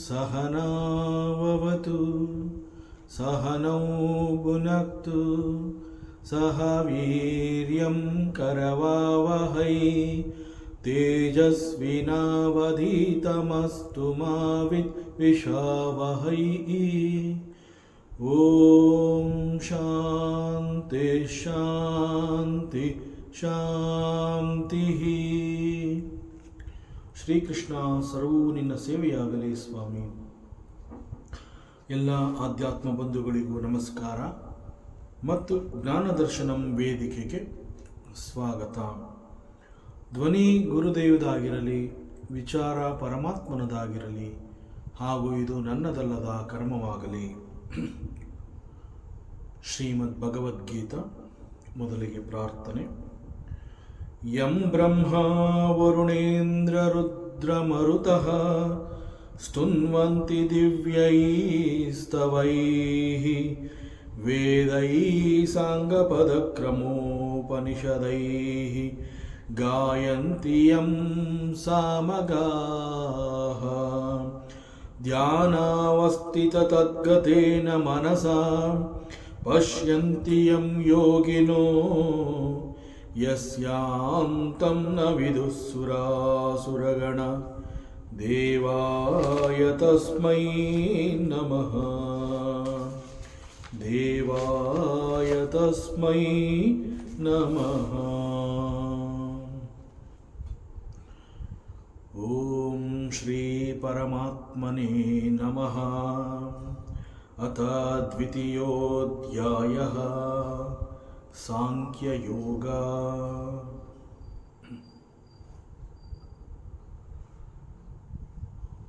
सहनाववतु सहनौ भुनक्तु सह वीर्यं करवावहै तेजस्विनावधीतमस्तु मा विद्विषावहै। ॐ शान्ति शान्ति ಶಾಂತಿಃ. ಶ್ರೀಕೃಷ್ಣ ಸರ್ವೂ ನಿನ್ನ ಸೇವೆಯಾಗಲಿ ಸ್ವಾಮಿ. ಎಲ್ಲ ಆಧ್ಯಾತ್ಮ ಬಂಧುಗಳಿಗೂ ನಮಸ್ಕಾರ ಮತ್ತು ಜ್ಞಾನದರ್ಶನಂ ವೇದಿಕೆಗೆ ಸ್ವಾಗತ. ಧ್ವನಿ ಗುರುದೇವದಾಗಿರಲಿ, ವಿಚಾರ ಪರಮಾತ್ಮನದಾಗಿರಲಿ, ಹಾಗೂ ಇದು ನನ್ನದಲ್ಲದ ಕರ್ಮವಾಗಲಿ. ಶ್ರೀಮದ್ ಭಗವದ್ಗೀತಾ. ಮೊದಲಿಗೆ ಪ್ರಾರ್ಥನೆ. ಯಂ ಬ್ರಹ್ಮಾ ವರುಣೇಂದ್ರ ರುದ್ರಮರುತಃ ಸ್ತುನ್ವಂತಿ ದಿವ್ಯೈಸ್ತವೈಃ ವೇದೈಃ ಸಾಂಗಪದಕ್ರಮೋಪನಿಷದೈಃ ಗಾಯಂತಿ ಯಂ ಸಾಮಗಾಃ ಧ್ಯಾನಾವಸ್ಥಿತತದ್ಗತೇನ ಮನಸಾ ಪಶ್ಯಂತಿ ಯಂ ಯೋಗಿನೋ ಯಸ್ಯಾಂತಂ ನ ವಿದುಃಸುರಾಸುರಗಣ ದೇವಾಯ ತಸ್ಮೈ ನಮಃ. ದೇವಾಯ ತಸ್ಮೈ ನಮಃ. ಓಂ ಶ್ರೀ ಪರಮಾತ್ಮನೇ ನಮಃ. ಅಥ ದ್ವಿತೀಯೋಧ್ಯಾಯಃ ಸಾಂಖ್ಯಯೋಗ.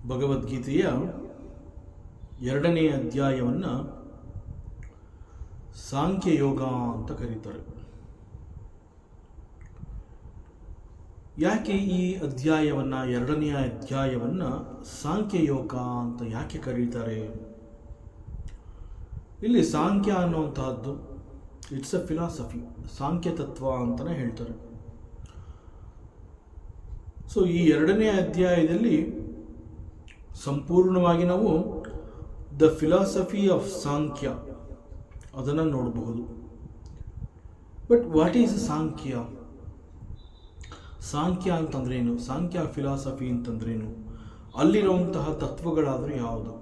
ಭಗವದ್ಗೀತೆಯ 2ನೇ ಅಧ್ಯಾಯವನ್ನು ಸಾಂಖ್ಯಯೋಗ ಅಂತ ಕರೀತಾರೆ. ಯಾಕೆ ಈ ಅಧ್ಯಾಯವನ್ನು, 2ನೇ ಅಧ್ಯಾಯವನ್ನು ಸಾಂಖ್ಯಯೋಗ ಅಂತ ಯಾಕೆ ಕರೀತಾರೆ? ಇಲ್ಲಿ ಸಾಂಖ್ಯ ಅನ್ನುವಂತಹದ್ದು ಇಟ್ಸ್ ಅ ಫಿಲಾಸಫಿ, ಸಾಂಖ್ಯ ತತ್ವ ಅಂತಲೇ ಹೇಳ್ತಾರೆ. ಸೊ ಈ 2ನೇ ಅಧ್ಯಾಯದಲ್ಲಿ ಸಂಪೂರ್ಣವಾಗಿ ನಾವು ದ ಫಿಲಾಸಫಿ ಆಫ್ ಸಾಂಖ್ಯ ಅದನ್ನು ನೋಡಬಹುದು. ಬಟ್ ವಾಟ್ ಈಸ್ ಸಾಂಖ್ಯ? ಸಾಂಖ್ಯ ಅಂತಂದ್ರೇನು? ಸಾಂಖ್ಯ ಫಿಲಾಸಫಿ ಅಂತಂದ್ರೇನು? ಅಲ್ಲಿರುವಂತಹ ತತ್ವಗಳಾದರೂ ಯಾವುದು?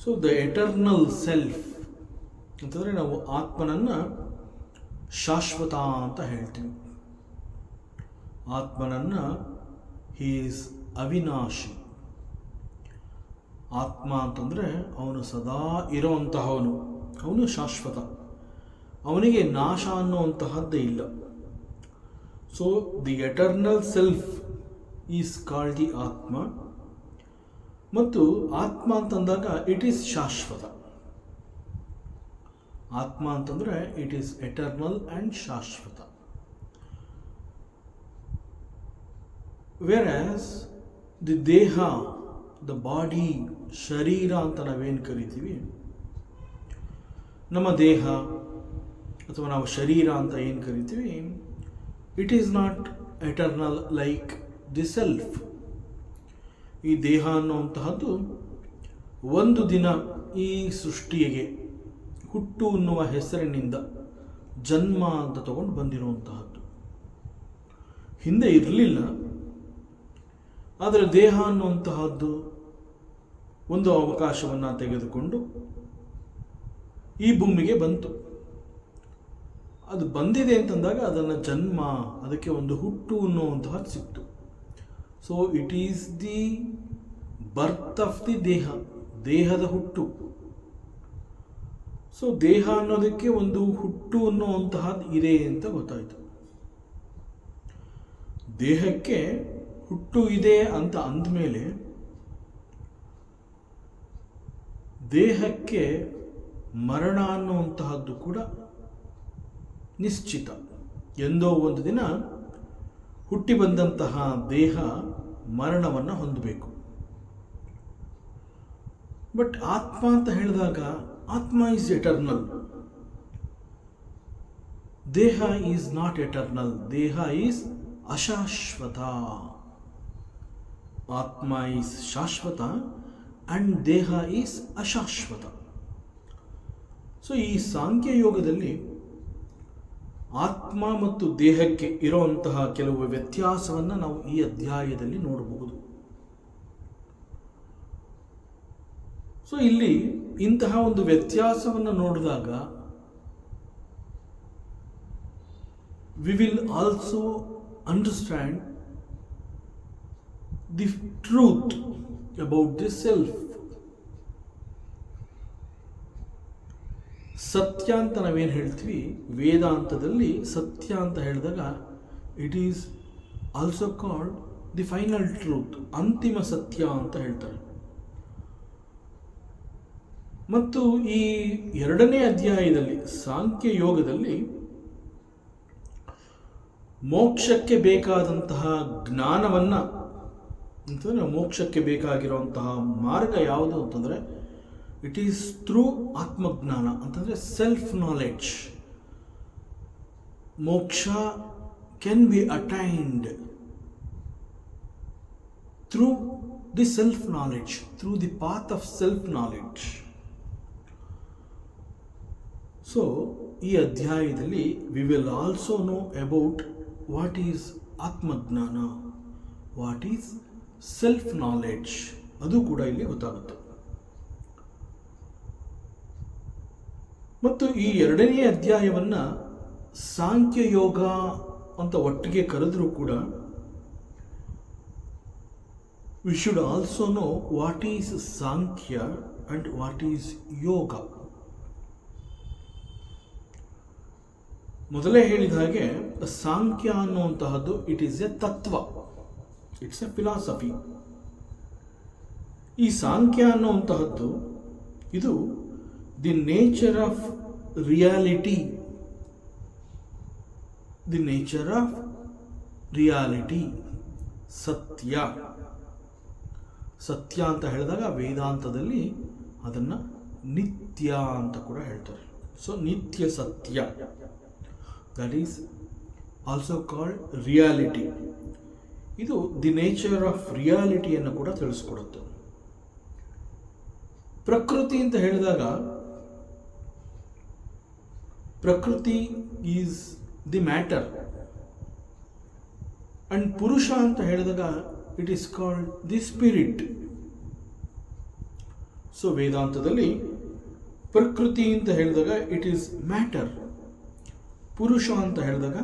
ಸೊ ದ ಎಟರ್ನಲ್ ಸೆಲ್ಫ್ ಅಂತಂದರೆ ನಾವು ಆತ್ಮನನ್ನು ಶಾಶ್ವತ ಅಂತ ಹೇಳ್ತೀವಿ. ಆತ್ಮನನ್ನು ಹಿ ಈಸ್ ಅವಿನಾಶಿ. ಆತ್ಮ ಅಂತಂದರೆ ಅವನು ಸದಾ ಇರೋವಂತಹವನು, ಅವನು ಶಾಶ್ವತ, ಅವನಿಗೆ ನಾಶ ಅನ್ನುವಂತಹದ್ದೇ ಇಲ್ಲ. So the eternal self is called the ಆತ್ಮ. ಮತ್ತು ಆತ್ಮ ಅಂತಂದಾಗ ಇಟ್ ಈಸ್ ಶಾಶ್ವತ. ಆತ್ಮ ಅಂತಂದರೆ ಇಟ್ ಈಸ್ ಎಟರ್ನಲ್ ಆ್ಯಂಡ್ ಶಾಶ್ವತ. ವೆರಾಸ್ ದಿ ದೇಹ, ದ ಬಾಡಿ, ಶರೀರ ಅಂತ ನಾವೇನು ಕರಿತೀವಿ, ನಮ್ಮ ದೇಹ ಅಥವಾ ನಾವು ಶರೀರ ಅಂತ ಏನು ಕರಿತೀವಿ, it is not eternal like the self. ಈ ದೇಹ ಅನ್ನುವಂತಹದ್ದು ಒಂದು ದಿನ ಈ ಸೃಷ್ಟಿಗೆ ಹುಟ್ಟು ಅನ್ನುವ ಹೆಸರಿನಿಂದ ಜನ್ಮ ಅಂತ ತಗೊಂಡು ಬಂದಿರುವಂತಹದ್ದು. ಹಿಂದೆ ಇರಲಿಲ್ಲ, ಆದರೆ ದೇಹ ಅನ್ನುವಂತಹದ್ದು ಒಂದು ಅವಕಾಶವನ್ನು ತೆಗೆದುಕೊಂಡು ಈ ಭೂಮಿಗೆ ಬಂತು. ಅದು ಬಂದಿದೆ ಅಂತಂದಾಗ ಅದನ್ನು ಜನ್ಮ, ಅದಕ್ಕೆ ಒಂದು ಹುಟ್ಟು ಅನ್ನುವಂತಹದ್ದು ಸಿಕ್ತು. So it is the birth of the ದೇಹ. ದೇಹದ ಹುಟ್ಟು. ಸೊ ದೇಹ ಅನ್ನೋದಕ್ಕೆ ಒಂದು ಹುಟ್ಟು ಅನ್ನುವಂತಹದ್ದು ಇದೆ ಅಂತ ಗೊತ್ತಾಯಿತು. ದೇಹಕ್ಕೆ ಹುಟ್ಟು ಇದೆ ಅಂತ ಅಂದಮೇಲೆ ದೇಹಕ್ಕೆ ಮರಣ ಅನ್ನುವಂತಹದ್ದು ಕೂಡ ನಿಶ್ಚಿತ. ಎಂದೋ ಒಂದು ದಿನ ಹುಟ್ಟಿ ಬಂದಂತಹ ದೇಹ ಮರಣವನ್ನು ಹೊಂದಬೇಕು. ಬಟ್ ಆತ್ಮ ಅಂತ ಹೇಳಿದಾಗ ಆತ್ಮ ಈಸ್ ಎಟರ್ನಲ್, ದೇಹ ಈಸ್ ನಾಟ್ ಎಟರ್ನಲ್. ದೇಹ ಈಸ್ ಅಶಾಶ್ವತ. ಆತ್ಮ ಈಸ್ ಶಾಶ್ವತ ಅಂಡ್ ದೇಹ ಈಸ್ ಅಶಾಶ್ವತ. ಸೊ ಈ ಸಾಂಖ್ಯ ಯೋಗದಲ್ಲಿ ಆತ್ಮ ಮತ್ತು ದೇಹಕ್ಕೆ ಇರುವಂತಹ ಕೆಲವು ವ್ಯತ್ಯಾಸವನ್ನು ನಾವು ಈ ಅಧ್ಯಾಯದಲ್ಲಿ ನೋಡಬಹುದು. ಸೊ ಇಲ್ಲಿ ಇಂತಹ ಒಂದು ವ್ಯತ್ಯಾಸವನ್ನು ನೋಡಿದಾಗ we will also understand the truth about the self. ಸತ್ಯ ಅಂತ ನಾವೇನು ಹೇಳ್ತೀವಿ, ವೇದಾಂತದಲ್ಲಿ ಸತ್ಯ ಅಂತ ಹೇಳಿದಾಗ it is also called the final truth, ಅಂತಿಮ ಸತ್ಯ ಅಂತ ಹೇಳ್ತಾರೆ. ಮತ್ತು ಈ ಎರಡನೇ ಅಧ್ಯಾಯದಲ್ಲಿ ಸಾಂಖ್ಯ ಯೋಗದಲ್ಲಿ ಮೋಕ್ಷಕ್ಕೆ ಬೇಕಾದಂತಹ ಜ್ಞಾನವನ್ನು ಅಂತಂದರೆ ಮೋಕ್ಷಕ್ಕೆ ಬೇಕಾಗಿರುವಂತಹ ಮಾರ್ಗ ಯಾವುದು ಅಂತಂದರೆ ಇಟ್ ಈಸ್ ಥ್ರೂ ಆತ್ಮಜ್ಞಾನ ಅಂತಂದರೆ ಸೆಲ್ಫ್ ನಾಲೆಡ್ಜ್. ಮೋಕ್ಷ can be attained through the self knowledge, through the path of self knowledge. So ಈ ಅಧ್ಯಾಯದಲ್ಲಿ we will also know about what is ಆತ್ಮಜ್ಞಾನ, ವಾಟ್ ಈಸ್ ಸೆಲ್ಫ್ ನಾಲೆಡ್ಜ್, ಅದು ಕೂಡ ಇಲ್ಲಿ ಗೊತ್ತಾಗುತ್ತೆ. ಮತ್ತು ಈ ಎರಡನೇ ಅಧ್ಯಾಯವನ್ನು ಸಾಂಖ್ಯ ಯೋಗ ಅಂತ ಒಟ್ಟಿಗೆ ಕರೆದರೂ ಕೂಡ we should also know what is Sankhya and what is yoga. ಮೊದಲೇ ಹೇಳಿದ ಹಾಗೆ ಸಾಂಖ್ಯ ಅನ್ನುವಂತಹದ್ದು ಇಟ್ ಈಸ್ ಎ ತತ್ವ, ಇಟ್ಸ್ ಎ ಫಿಲಾಸಫಿ. ಈ ಸಾಂಖ್ಯ ಅನ್ನುವಂತಹದ್ದು ಇದು the nature of reality, the nature of reality, ಸತ್ಯ. ಸತ್ಯ ಅಂತ ಹೇಳಿದಾಗ ವೇದಾಂತದಲ್ಲಿ ಅದನ್ನು ನಿತ್ಯ ಅಂತ ಕೂಡ ಹೇಳ್ತಾರೆ. ಸೊ ನಿತ್ಯ ಸತ್ಯ, that is also called reality. ಇದು ದಿ ನೇಚರ್ ಆಫ್ ರಿಯಾಲಿಟಿಯನ್ನು ಕೂಡ ತಿಳಿಸ್ಕೊಡುತ್ತೆ. ಪ್ರಕೃತಿ ಅಂತ ಹೇಳಿದಾಗ ಪ್ರಕೃತಿ ಈಸ್ ದಿ ಮ್ಯಾಟರ್, ಅಂಡ್ ಪುರುಷ ಅಂತ ಹೇಳಿದಾಗ it is called the spirit. So ವೇದಾಂತದಲ್ಲಿ ಪ್ರಕೃತಿ ಅಂತ ಹೇಳಿದಾಗ ಇಟ್ ಈಸ್ ಮ್ಯಾಟರ್, ಪುರುಷ ಅಂತ ಹೇಳಿದಾಗ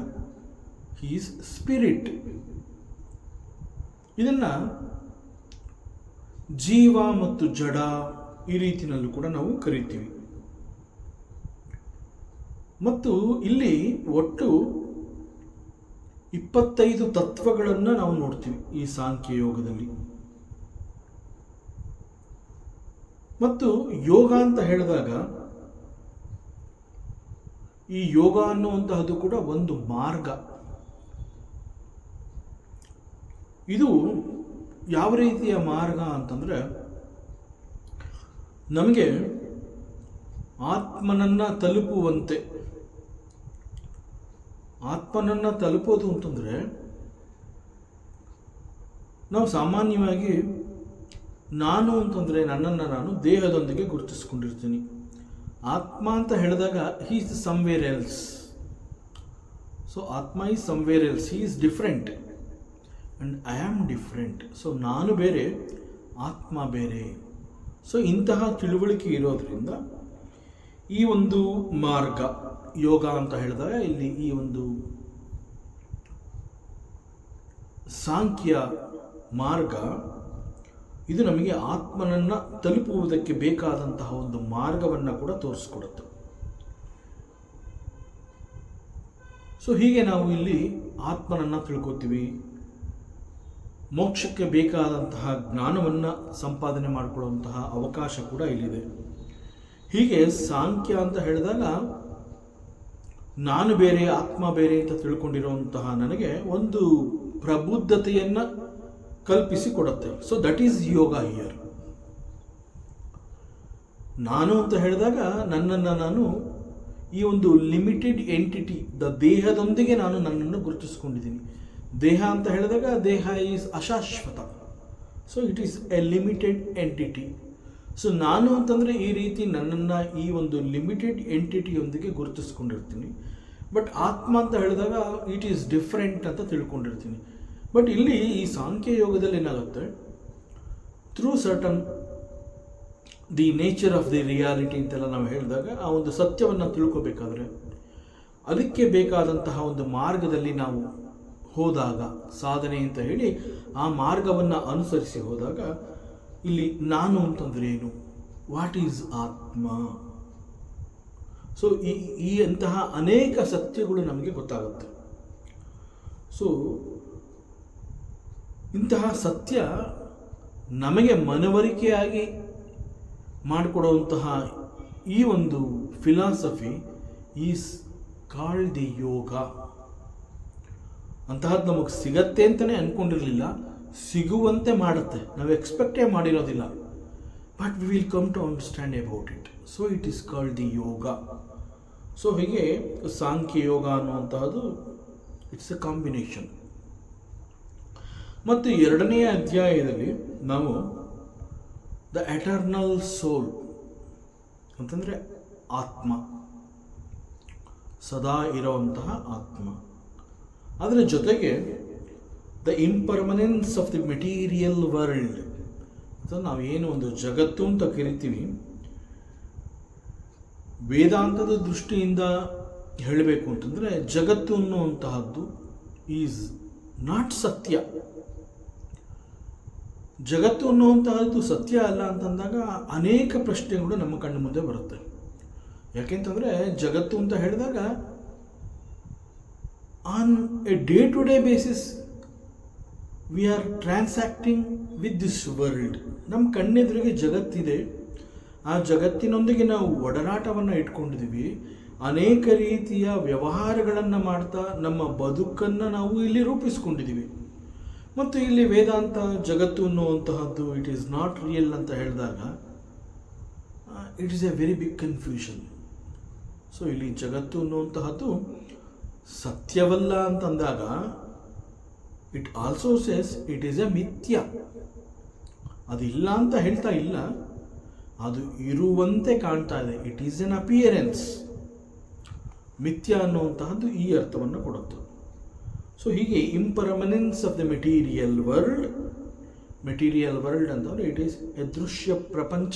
ಹಿ ಈಸ್ ಸ್ಪಿರಿಟ್. ಇದನ್ನು ಜೀವ ಮತ್ತು ಜಡ ಈ ರೀತಿಯಲ್ಲೂ ಕೂಡ ನಾವು ಕರೀತೀವಿ. ಮತ್ತು ಇಲ್ಲಿ ಒಟ್ಟು 25 ತತ್ವಗಳನ್ನು ನಾವು ನೋಡ್ತೀವಿ ಈ ಸಾಂಖ್ಯ ಯೋಗದಲ್ಲಿ. ಮತ್ತು ಯೋಗ ಅಂತ ಹೇಳಿದಾಗ ಈ ಯೋಗ ಅನ್ನುವಂತಹದ್ದು ಕೂಡ ಒಂದು ಮಾರ್ಗ. ಇದು ಯಾವ ರೀತಿಯ ಮಾರ್ಗ ಅಂತಂದರೆ ನಮಗೆ ಆತ್ಮನನ್ನು ತಲುಪುವಂತೆ. ಆತ್ಮನನ್ನು ತಲುಪೋದು ಅಂತಂದರೆ ನಾವು ಸಾಮಾನ್ಯವಾಗಿ ನಾನು ಅಂತಂದರೆ ನನ್ನನ್ನು ನಾನು ದೇಹದೊಂದಿಗೆ ಗುರುತಿಸ್ಕೊಂಡಿರ್ತೀನಿ. ಆತ್ಮ ಅಂತ ಹೇಳಿದಾಗ he is somewhere else. So ಆತ್ಮ is somewhere else, he is different and I am different. So ನಾನು ಬೇರೆ, ಆತ್ಮ ಬೇರೆ. ಸೊ ಇಂತಹ ತಿಳುವಳಿಕೆ ಇರೋದ್ರಿಂದ ಈ ಒಂದು ಮಾರ್ಗ ಯೋಗ ಅಂತ ಹೇಳಿದಾಗ ಇಲ್ಲಿ ಈ ಒಂದು ಸಾಂಖ್ಯ ಮಾರ್ಗ ಇದು ನಮಗೆ ಆತ್ಮನನ್ನು ತಲುಪುವುದಕ್ಕೆ ಬೇಕಾದಂತಹ ಒಂದು ಮಾರ್ಗವನ್ನು ಕೂಡ ತೋರಿಸ್ಕೊಡುತ್ತೆ. ಸೊ ಹೀಗೆ ನಾವು ಇಲ್ಲಿ ಆತ್ಮನನ್ನು ತಿಳ್ಕೊತೀವಿ, ಮೋಕ್ಷಕ್ಕೆ ಬೇಕಾದಂತಹ ಜ್ಞಾನವನ್ನು ಸಂಪಾದನೆ ಮಾಡಿಕೊಳ್ಳುವಂತಹ ಅವಕಾಶ ಕೂಡ ಇಲ್ಲಿದೆ. ಹೀಗೆ ಸಾಂಖ್ಯ ಅಂತ ಹೇಳಿದಾಗ ನಾನು ಬೇರೆ ಆತ್ಮ ಬೇರೆ ಅಂತ ತಿಳ್ಕೊಂಡಿರುವಂತಹ ನನಗೆ ಒಂದು ಪ್ರಬುದ್ಧತೆಯನ್ನು ಕಲ್ಪಿಸಿ ಕೊಡುತ್ತೆ. So that is yoga here. ನಾನು ಅಂತ ಹೇಳಿದಾಗ ನನ್ನನ್ನು ನಾನು ಈ ಒಂದು ಲಿಮಿಟೆಡ್ ಎಂಟಿಟಿ, ದೇಹದೊಂದಿಗೆ ನಾನು ನನ್ನನ್ನು ಗುರುತಿಸ್ಕೊಂಡಿದ್ದೀನಿ. ದೇಹ ಅಂತ ಹೇಳಿದಾಗ ದೇಹ ಈಸ್ ಅಶಾಶ್ವತ. So it is a limited entity. So ನಾನು ಅಂತಂದರೆ ಈ ರೀತಿ ನನ್ನನ್ನು ಈ ಒಂದು ಲಿಮಿಟೆಡ್ ಎಂಟಿಟಿಯೊಂದಿಗೆ ಗುರುತಿಸ್ಕೊಂಡಿರ್ತೀನಿ. ಬಟ್ ಆತ್ಮ ಅಂತ ಹೇಳಿದಾಗ ಇಟ್ ಈಸ್ ಡಿಫ್ರೆಂಟ್ ಅಂತ ತಿಳ್ಕೊಂಡಿರ್ತೀನಿ. ಬಟ್ ಇಲ್ಲಿ ಈ ಸಾಂಖ್ಯ ಯೋಗದಲ್ಲಿ ಏನಾಗುತ್ತೆ, through certain the nature of the reality ಅಂತೆಲ್ಲ ನಾವು ಹೇಳಿದಾಗ ಆ ಒಂದು ಸತ್ಯವನ್ನು ತಿಳ್ಕೋಬೇಕಾದ್ರೆ ಅದಕ್ಕೆ ಬೇಕಾದಂತಹ ಒಂದು ಮಾರ್ಗದಲ್ಲಿ ನಾವು ಹೋದಾಗ, ಸಾಧನೆ ಅಂತ ಹೇಳಿ ಆ ಮಾರ್ಗವನ್ನು ಅನುಸರಿಸಿ ಹೋದಾಗ ಇಲ್ಲಿ ನಾನು ಅಂತಂದ್ರೆ ಏನು, ವಾಟ್ ಈಸ್ ಆತ್ಮ, ಸೊ ಈ ಅಂತಹ ಅನೇಕ ಸತ್ಯಗಳು ನಮಗೆ ಗೊತ್ತಾಗುತ್ತೆ. ಸೊ ಇಂತಹ ಸತ್ಯ ನಮಗೆ ಮನವರಿಕೆಯಾಗಿ ಮಾಡಿಕೊಡುವಂತಹ ಈ ಒಂದು philosophy is called the yoga. ಅಂತಹದ್ದು ನಮಗೆ ಸಿಗತ್ತೆ ಅಂತಲೇ ಅಂದ್ಕೊಂಡಿರಲಿಲ್ಲ, ಸಿಗುವಂತೆ ಮಾಡುತ್ತೆ. ನಾವು ಎಕ್ಸ್ಪೆಕ್ಟೇ ಮಾಡಿರೋದಿಲ್ಲ, but we will come to understand about it. So it is called the yoga. So ಹೀಗೆ ಸಾಂಖ್ಯ ಯೋಗ ಅನ್ನುವಂತಹದ್ದು ಇಟ್ಸ್ ಎ ಕಾಂಬಿನೇಷನ್. ಮತ್ತು 2ನೇ ಅಧ್ಯಾಯದಲ್ಲಿ ನಾವು ದ ಎಟರ್ನಲ್ ಸೋಲ್ ಅಂತಂದರೆ ಆತ್ಮ, ಸದಾ ಇರುವಂತಹ ಆತ್ಮ, ಅದರ ಜೊತೆಗೆ the ಇಂಪರ್ಮನೆನ್ಸ್ of the material world ಅಂತ ನಾವೇನು ಒಂದು ಜಗತ್ತು ಅಂತ ಕರಿತೀವಿ, ವೇದಾಂತದ ದೃಷ್ಟಿಯಿಂದ ಹೇಳಬೇಕು ಅಂತಂದರೆ ಜಗತ್ತು ಅನ್ನುವಂತಹದ್ದು ಈಸ್ ನಾಟ್ ಸತ್ಯ. ಜಗತ್ತು ಅನ್ನುವಂತಹದ್ದು ಸತ್ಯ ಅಲ್ಲ ಅಂತಂದಾಗ ಅನೇಕ ಪ್ರಶ್ನೆಗಳು ನಮ್ಮ ಕಣ್ಣು ಮುಂದೆ ಬರುತ್ತೆ. ಯಾಕೆಂತಂದರೆ ಜಗತ್ತು ಅಂತ ಹೇಳಿದಾಗ on a day to day basis we are transacting with this world. ನಮ್ಮ ಕಣ್ಣೆದುರಿಗೆ ಜಗತ್ತಿದೆ, ಆ ಜಗತ್ತಿನೊಂದಿಗೆ ನಾವು ಒಡನಾಟವನ್ನು ಇಟ್ಕೊಂಡಿದ್ದೀವಿ, ಅನೇಕ ರೀತಿಯ ವ್ಯವಹಾರಗಳನ್ನು ಮಾಡ್ತಾ ನಮ್ಮ ಬದುಕನ್ನು ನಾವು ಇಲ್ಲಿ ರೂಪಿಸ್ಕೊಂಡಿದ್ದೀವಿ. ಮತ್ತು ಇಲ್ಲಿ ವೇದಾಂತ ಜಗತ್ತು ಅನ್ನುವಂತಹದ್ದು ಇಟ್ ಈಸ್ ನಾಟ್ ರಿಯಲ್ ಅಂತ ಹೇಳಿದಾಗ it is a very big confusion. So ಇಲ್ಲಿ ಜಗತ್ತು ಅನ್ನುವಂತಹದ್ದು ಸತ್ಯವಲ್ಲ ಅಂತಂದಾಗ it also says it is a ಮಿಥ್ಯ. ಅದು ಇಲ್ಲ ಅಂತ ಹೇಳ್ತಾ ಇಲ್ಲ, ಅದು ಇರುವಂತೆ ಕಾಣ್ತಾ ಇದೆ. It is N appearance. ಮಿಥ್ಯ ಅನ್ನುವಂತಹದ್ದು ಈ ಅರ್ಥವನ್ನು ಕೊಡುತ್ತೆ. ಸೊ ಹೀಗೆ ಇಂಪರ್ಮನೆನ್ಸ್ ಆಫ್ ದ ಮೆಟೀರಿಯಲ್ ವರ್ಲ್ಡ್ ಅಂತಂದರೆ ಇಟ್ ಈಸ್ ಎ ದೃಶ್ಯ ಪ್ರಪಂಚ.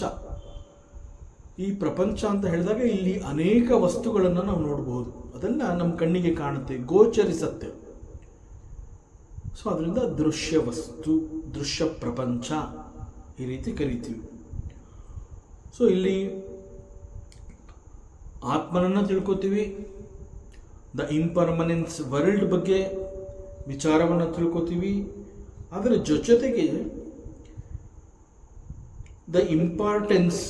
ಈ ಪ್ರಪಂಚ ಅಂತ ಹೇಳಿದಾಗ ಇಲ್ಲಿ ಅನೇಕ ವಸ್ತುಗಳನ್ನು ನಾವು ನೋಡಬಹುದು, ಅದೆಲ್ಲ ನಮ್ಮ ಕಣ್ಣಿಗೆ ಕಾಣುತ್ತೆ, ಗೋಚರಿಸತ್ತೆ. ಸೊ ಅದರಿಂದ ದೃಶ್ಯ ವಸ್ತು, ದೃಶ್ಯ ಪ್ರಪಂಚ ಈ ರೀತಿ ಕರಿತೀವಿ. ಸೊ ಇಲ್ಲಿ ಆತ್ಮನನ್ನು ತಿಳ್ಕೊತೀವಿ, ದ ಇಂಪರ್ಮನೆನ್ಸ್ ವರ್ಲ್ಡ್ ಬಗ್ಗೆ ವಿಚಾರವನ್ನು ತಿಳ್ಕೊತೀವಿ. ಅದರ ಜೊತೆಗೆ the importance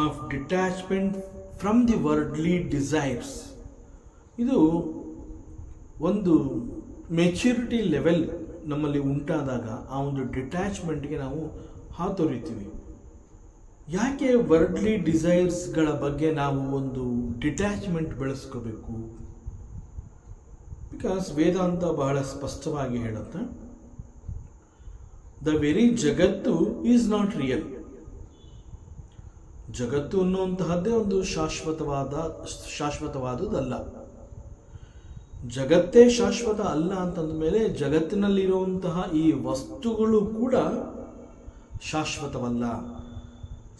of detachment from the worldly desires. ಇದು ಒಂದು ಮೆಚ್ಯೂರಿಟಿ ಲೆವೆಲ್ ನಮ್ಮಲ್ಲಿ ಉಂಟಾದಾಗ ಆ ಒಂದು ಡಿಟ್ಯಾಚ್ಮೆಂಟ್ಗೆ ನಾವು ಹಾತೊರಿತೀವಿ. ಯಾಕೆ ವರ್ಲ್ಡ್ಲಿ ಡಿಸೈರ್ಸ್ಗಳ ಬಗ್ಗೆ ನಾವು ಒಂದು ಡಿಟ್ಯಾಚ್ಮೆಂಟ್ ಬೆಳೆಸ್ಕೋಬೇಕು? ಬಿಕಾಸ್ ವೇದಾಂತ ಬಹಳ ಸ್ಪಷ್ಟವಾಗಿ ಹೇಳುತ್ತೆ, ದ ವೆರಿ ಜಗತ್ತು ಈಸ್ ನಾಟ್ ರಿಯಲ್. ಜಗತ್ತು ಅನ್ನುವಂತಹದ್ದೇ ಒಂದು ಶಾಶ್ವತವಾದುದಲ್ಲ. ಜಗತ್ತೇ ಶಾಶ್ವತ ಅಲ್ಲ ಅಂತಂದ ಮೇಲೆ ಜಗತ್ತಿನಲ್ಲಿರುವಂತಹ ಈ ವಸ್ತುಗಳು ಕೂಡ ಶಾಶ್ವತವಲ್ಲ.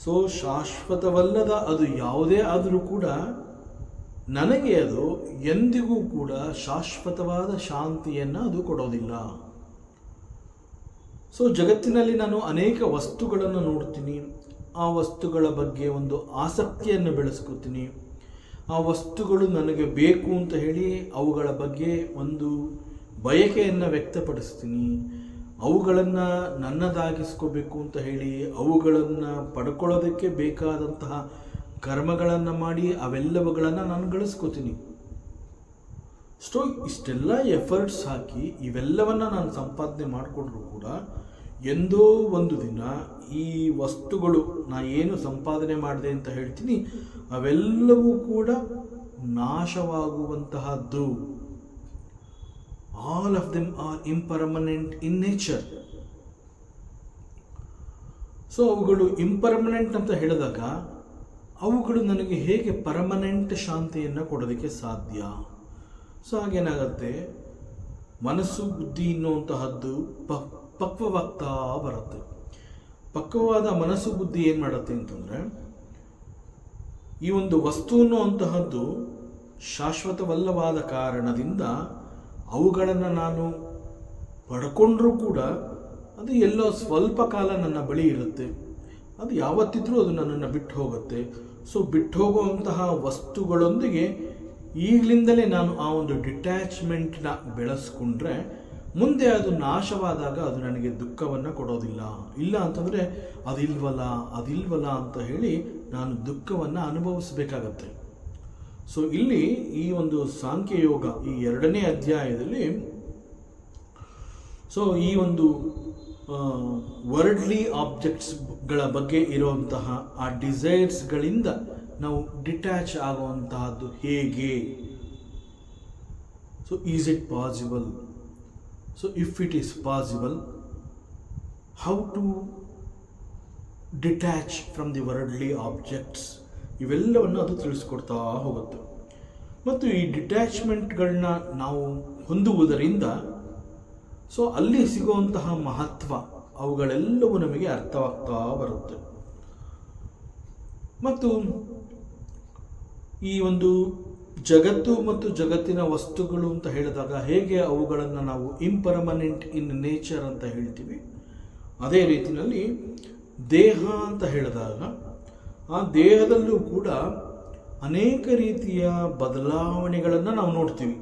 ಸೊ ಶಾಶ್ವತವಲ್ಲದ ಅದು ಯಾವುದೇ ಆದರೂ ಕೂಡ ನನಗೆ ಅದು ಎಂದಿಗೂ ಕೂಡ ಶಾಶ್ವತವಾದ ಶಾಂತಿಯನ್ನು ಅದು ಕೊಡೋದಿಲ್ಲ. ಸೊ ಜಗತ್ತಿನಲ್ಲಿ ನಾನು ಅನೇಕ ವಸ್ತುಗಳನ್ನು ನೋಡ್ತೀನಿ, ಆ ವಸ್ತುಗಳ ಬಗ್ಗೆ ಒಂದು ಆಸಕ್ತಿಯನ್ನು ಬೆಳೆಸ್ಕೊತೀನಿ, ಆ ವಸ್ತುಗಳು ನನಗೆ ಬೇಕು ಅಂತ ಹೇಳಿ ಅವುಗಳ ಬಗ್ಗೆ ಒಂದು ಬಯಕೆಯನ್ನು ವ್ಯಕ್ತಪಡಿಸ್ತೀನಿ, ಅವುಗಳನ್ನು ನನ್ನದಾಗಿಸ್ಕೋಬೇಕು ಅಂತ ಹೇಳಿ ಅವುಗಳನ್ನು ಪಡ್ಕೊಳ್ಳೋದಕ್ಕೆ ಬೇಕಾದಂತಹ ಕರ್ಮಗಳನ್ನು ಮಾಡಿ ಅವೆಲ್ಲವುಗಳನ್ನು ನಾನು ಗಳಿಸ್ಕೋತೀನಿ. ಸೊ ಇಷ್ಟೆಲ್ಲ ಎಫರ್ಟ್ಸ್ ಹಾಕಿ ಇವೆಲ್ಲವನ್ನು ನಾನು ಸಂಪಾದನೆ ಮಾಡಿಕೊಂಡ್ರೂ ಕೂಡ ಎಂದೋ ಒಂದು ದಿನ ಈ ವಸ್ತುಗಳು ಏನು ಸಂಪಾದನೆ ಮಾಡಿದೆ ಅಂತ ಹೇಳ್ತೀನಿ ಅವೆಲ್ಲವೂ ಕೂಡ ನಾಶವಾಗುವಂತಹದ್ದು. All of them are impermanent in nature. So ಅವುಗಳು ಇಂಪರ್ಮನೆಂಟ್ ಅಂತ ಹೇಳಿದಾಗ ಅವುಗಳು ನನಗೆ ಹೇಗೆ ಪರ್ಮನೆಂಟ್ ಶಾಂತಿಯನ್ನು ಕೊಡೋದಕ್ಕೆ ಸಾಧ್ಯ? ಸೊ ಹಾಗೇನಾಗತ್ತೆ, ಮನಸ್ಸು ಬುದ್ಧಿ ಎನ್ನುವಂತಹದ್ದು ಪಕ್ವವಾಗ್ತಾ ಬರುತ್ತೆ. ಪಕ್ವವಾದ ಮನಸ್ಸು ಬುದ್ಧಿ ಏನು ಮಾಡುತ್ತೆ ಅಂತಂದರೆ, ಈ ಒಂದು ವಸ್ತು ಅನ್ನುವಂತಹದ್ದು ಶಾಶ್ವತವಲ್ಲವಾದ ಕಾರಣದಿಂದ ಅವುಗಳನ್ನು ನಾನು ಪಡ್ಕೊಂಡ್ರೂ ಕೂಡ ಅದು ಎಲ್ಲೋ ಸ್ವಲ್ಪ ಕಾಲ ನನ್ನ ಬಳಿ ಇರುತ್ತೆ, ಅದು ಯಾವತ್ತಿದ್ರೂ ಅದು ನನ್ನನ್ನು ಬಿಟ್ಟು ಹೋಗುತ್ತೆ. ಸೊ ಬಿಟ್ಟು ಹೋಗುವಂತಹ ವಸ್ತುಗಳೊಂದಿಗೆ ಈಗಲಿಂದಲೇ ನಾನು ಆ ಒಂದು ಡಿಟ್ಯಾಚ್ಮೆಂಟ್ನ ಬೆಳೆಸ್ಕೊಂಡ್ರೆ ಮುಂದೆ ಅದು ನಾಶವಾದಾಗ ಅದು ನನಗೆ ದುಃಖವನ್ನು ಕೊಡೋದಿಲ್ಲ. ಇಲ್ಲ ಅಂತಂದರೆ ಅದಿಲ್ವಲ್ಲ ಅಂತ ಹೇಳಿ ನಾನು ದುಃಖವನ್ನು ಅನುಭವಿಸಬೇಕಾಗತ್ತೆ. ಸೊ ಇಲ್ಲಿ ಈ ಒಂದು ಸಾಂಖ್ಯಯೋಗ ಈ 2ನೇ ಅಧ್ಯಾಯದಲ್ಲಿ ಸೊ ಈ ಒಂದು ವರ್ಲ್ಡ್ಲಿ ಆಬ್ಜೆಕ್ಟ್ಸ್ಗಳ ಬಗ್ಗೆ ಇರುವಂತಹ ಆ ಡಿಸೈರ್ಸ್ಗಳಿಂದ ನಾವು ಡಿಟ್ಯಾಚ್ ಆಗುವಂತಹದ್ದು ಹೇಗೆ? So is it possible? So if it is possible, how to detach from the worldly objects, ಇವೆಲ್ಲವನ್ನು ಅದು ತಿಳಿಸ್ಕೊಡ್ತಾ ಹೋಗುತ್ತೆ. ಮತ್ತು ಈ ಡಿಟ್ಯಾಚ್ಮೆಂಟ್ಗಳನ್ನ ನಾವು ಹೊಂದುವುದರಿಂದ ಸೊ ಅಲ್ಲಿ ಸಿಗುವಂತಹ ಮಹತ್ವ ಅವುಗಳೆಲ್ಲವೂ ನಮಗೆ ಅರ್ಥವಾಗ್ತಾ ಬರುತ್ತೆ. ಮತ್ತು ಈ ಒಂದು ಜಗತ್ತು ಮತ್ತು ಜಗತ್ತಿನ ವಸ್ತುಗಳು ಅಂತ ಹೇಳಿದಾಗ ಹೇಗೆ ಅವುಗಳನ್ನು ನಾವು ಇಂಪರ್ಮನೆಂಟ್ ಇನ್ ನೇಚರ್ ಅಂತ ಹೇಳ್ತೀವಿ, ಅದೇ ರೀತಿಯಲ್ಲಿ ದೇಹ ಅಂತ ಹೇಳಿದಾಗ ಆ ದೇಹದಲ್ಲೂ ಕೂಡ ಅನೇಕ ರೀತಿಯ ಬದಲಾವಣೆಗಳನ್ನು ನಾವು ನೋಡ್ತೀವಿ.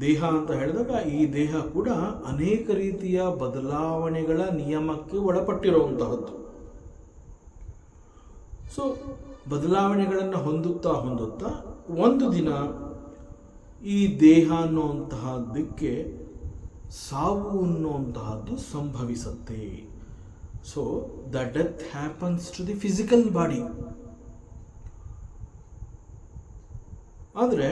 ದೇಹ ಅಂತ ಹೇಳಿದಾಗ ಈ ದೇಹ ಕೂಡ ಅನೇಕ ರೀತಿಯ ಬದಲಾವಣೆಗಳ ನಿಯಮಕ್ಕೆ ಒಳಪಟ್ಟಿರುವಂತಹದ್ದು. ಸೊ ಬದಲಾವಣೆಗಳನ್ನು ಹೊಂದುತ್ತಾ ಒಂದು ದಿನ ಈ ದೇಹ ಅನ್ನುವಂತಹದ್ದಕ್ಕೆ ಸಾವು ಅನ್ನುವಂತಹದ್ದು ಸಂಭವಿಸುತ್ತೆ. So the death happens to the physical body. ಆದರೆ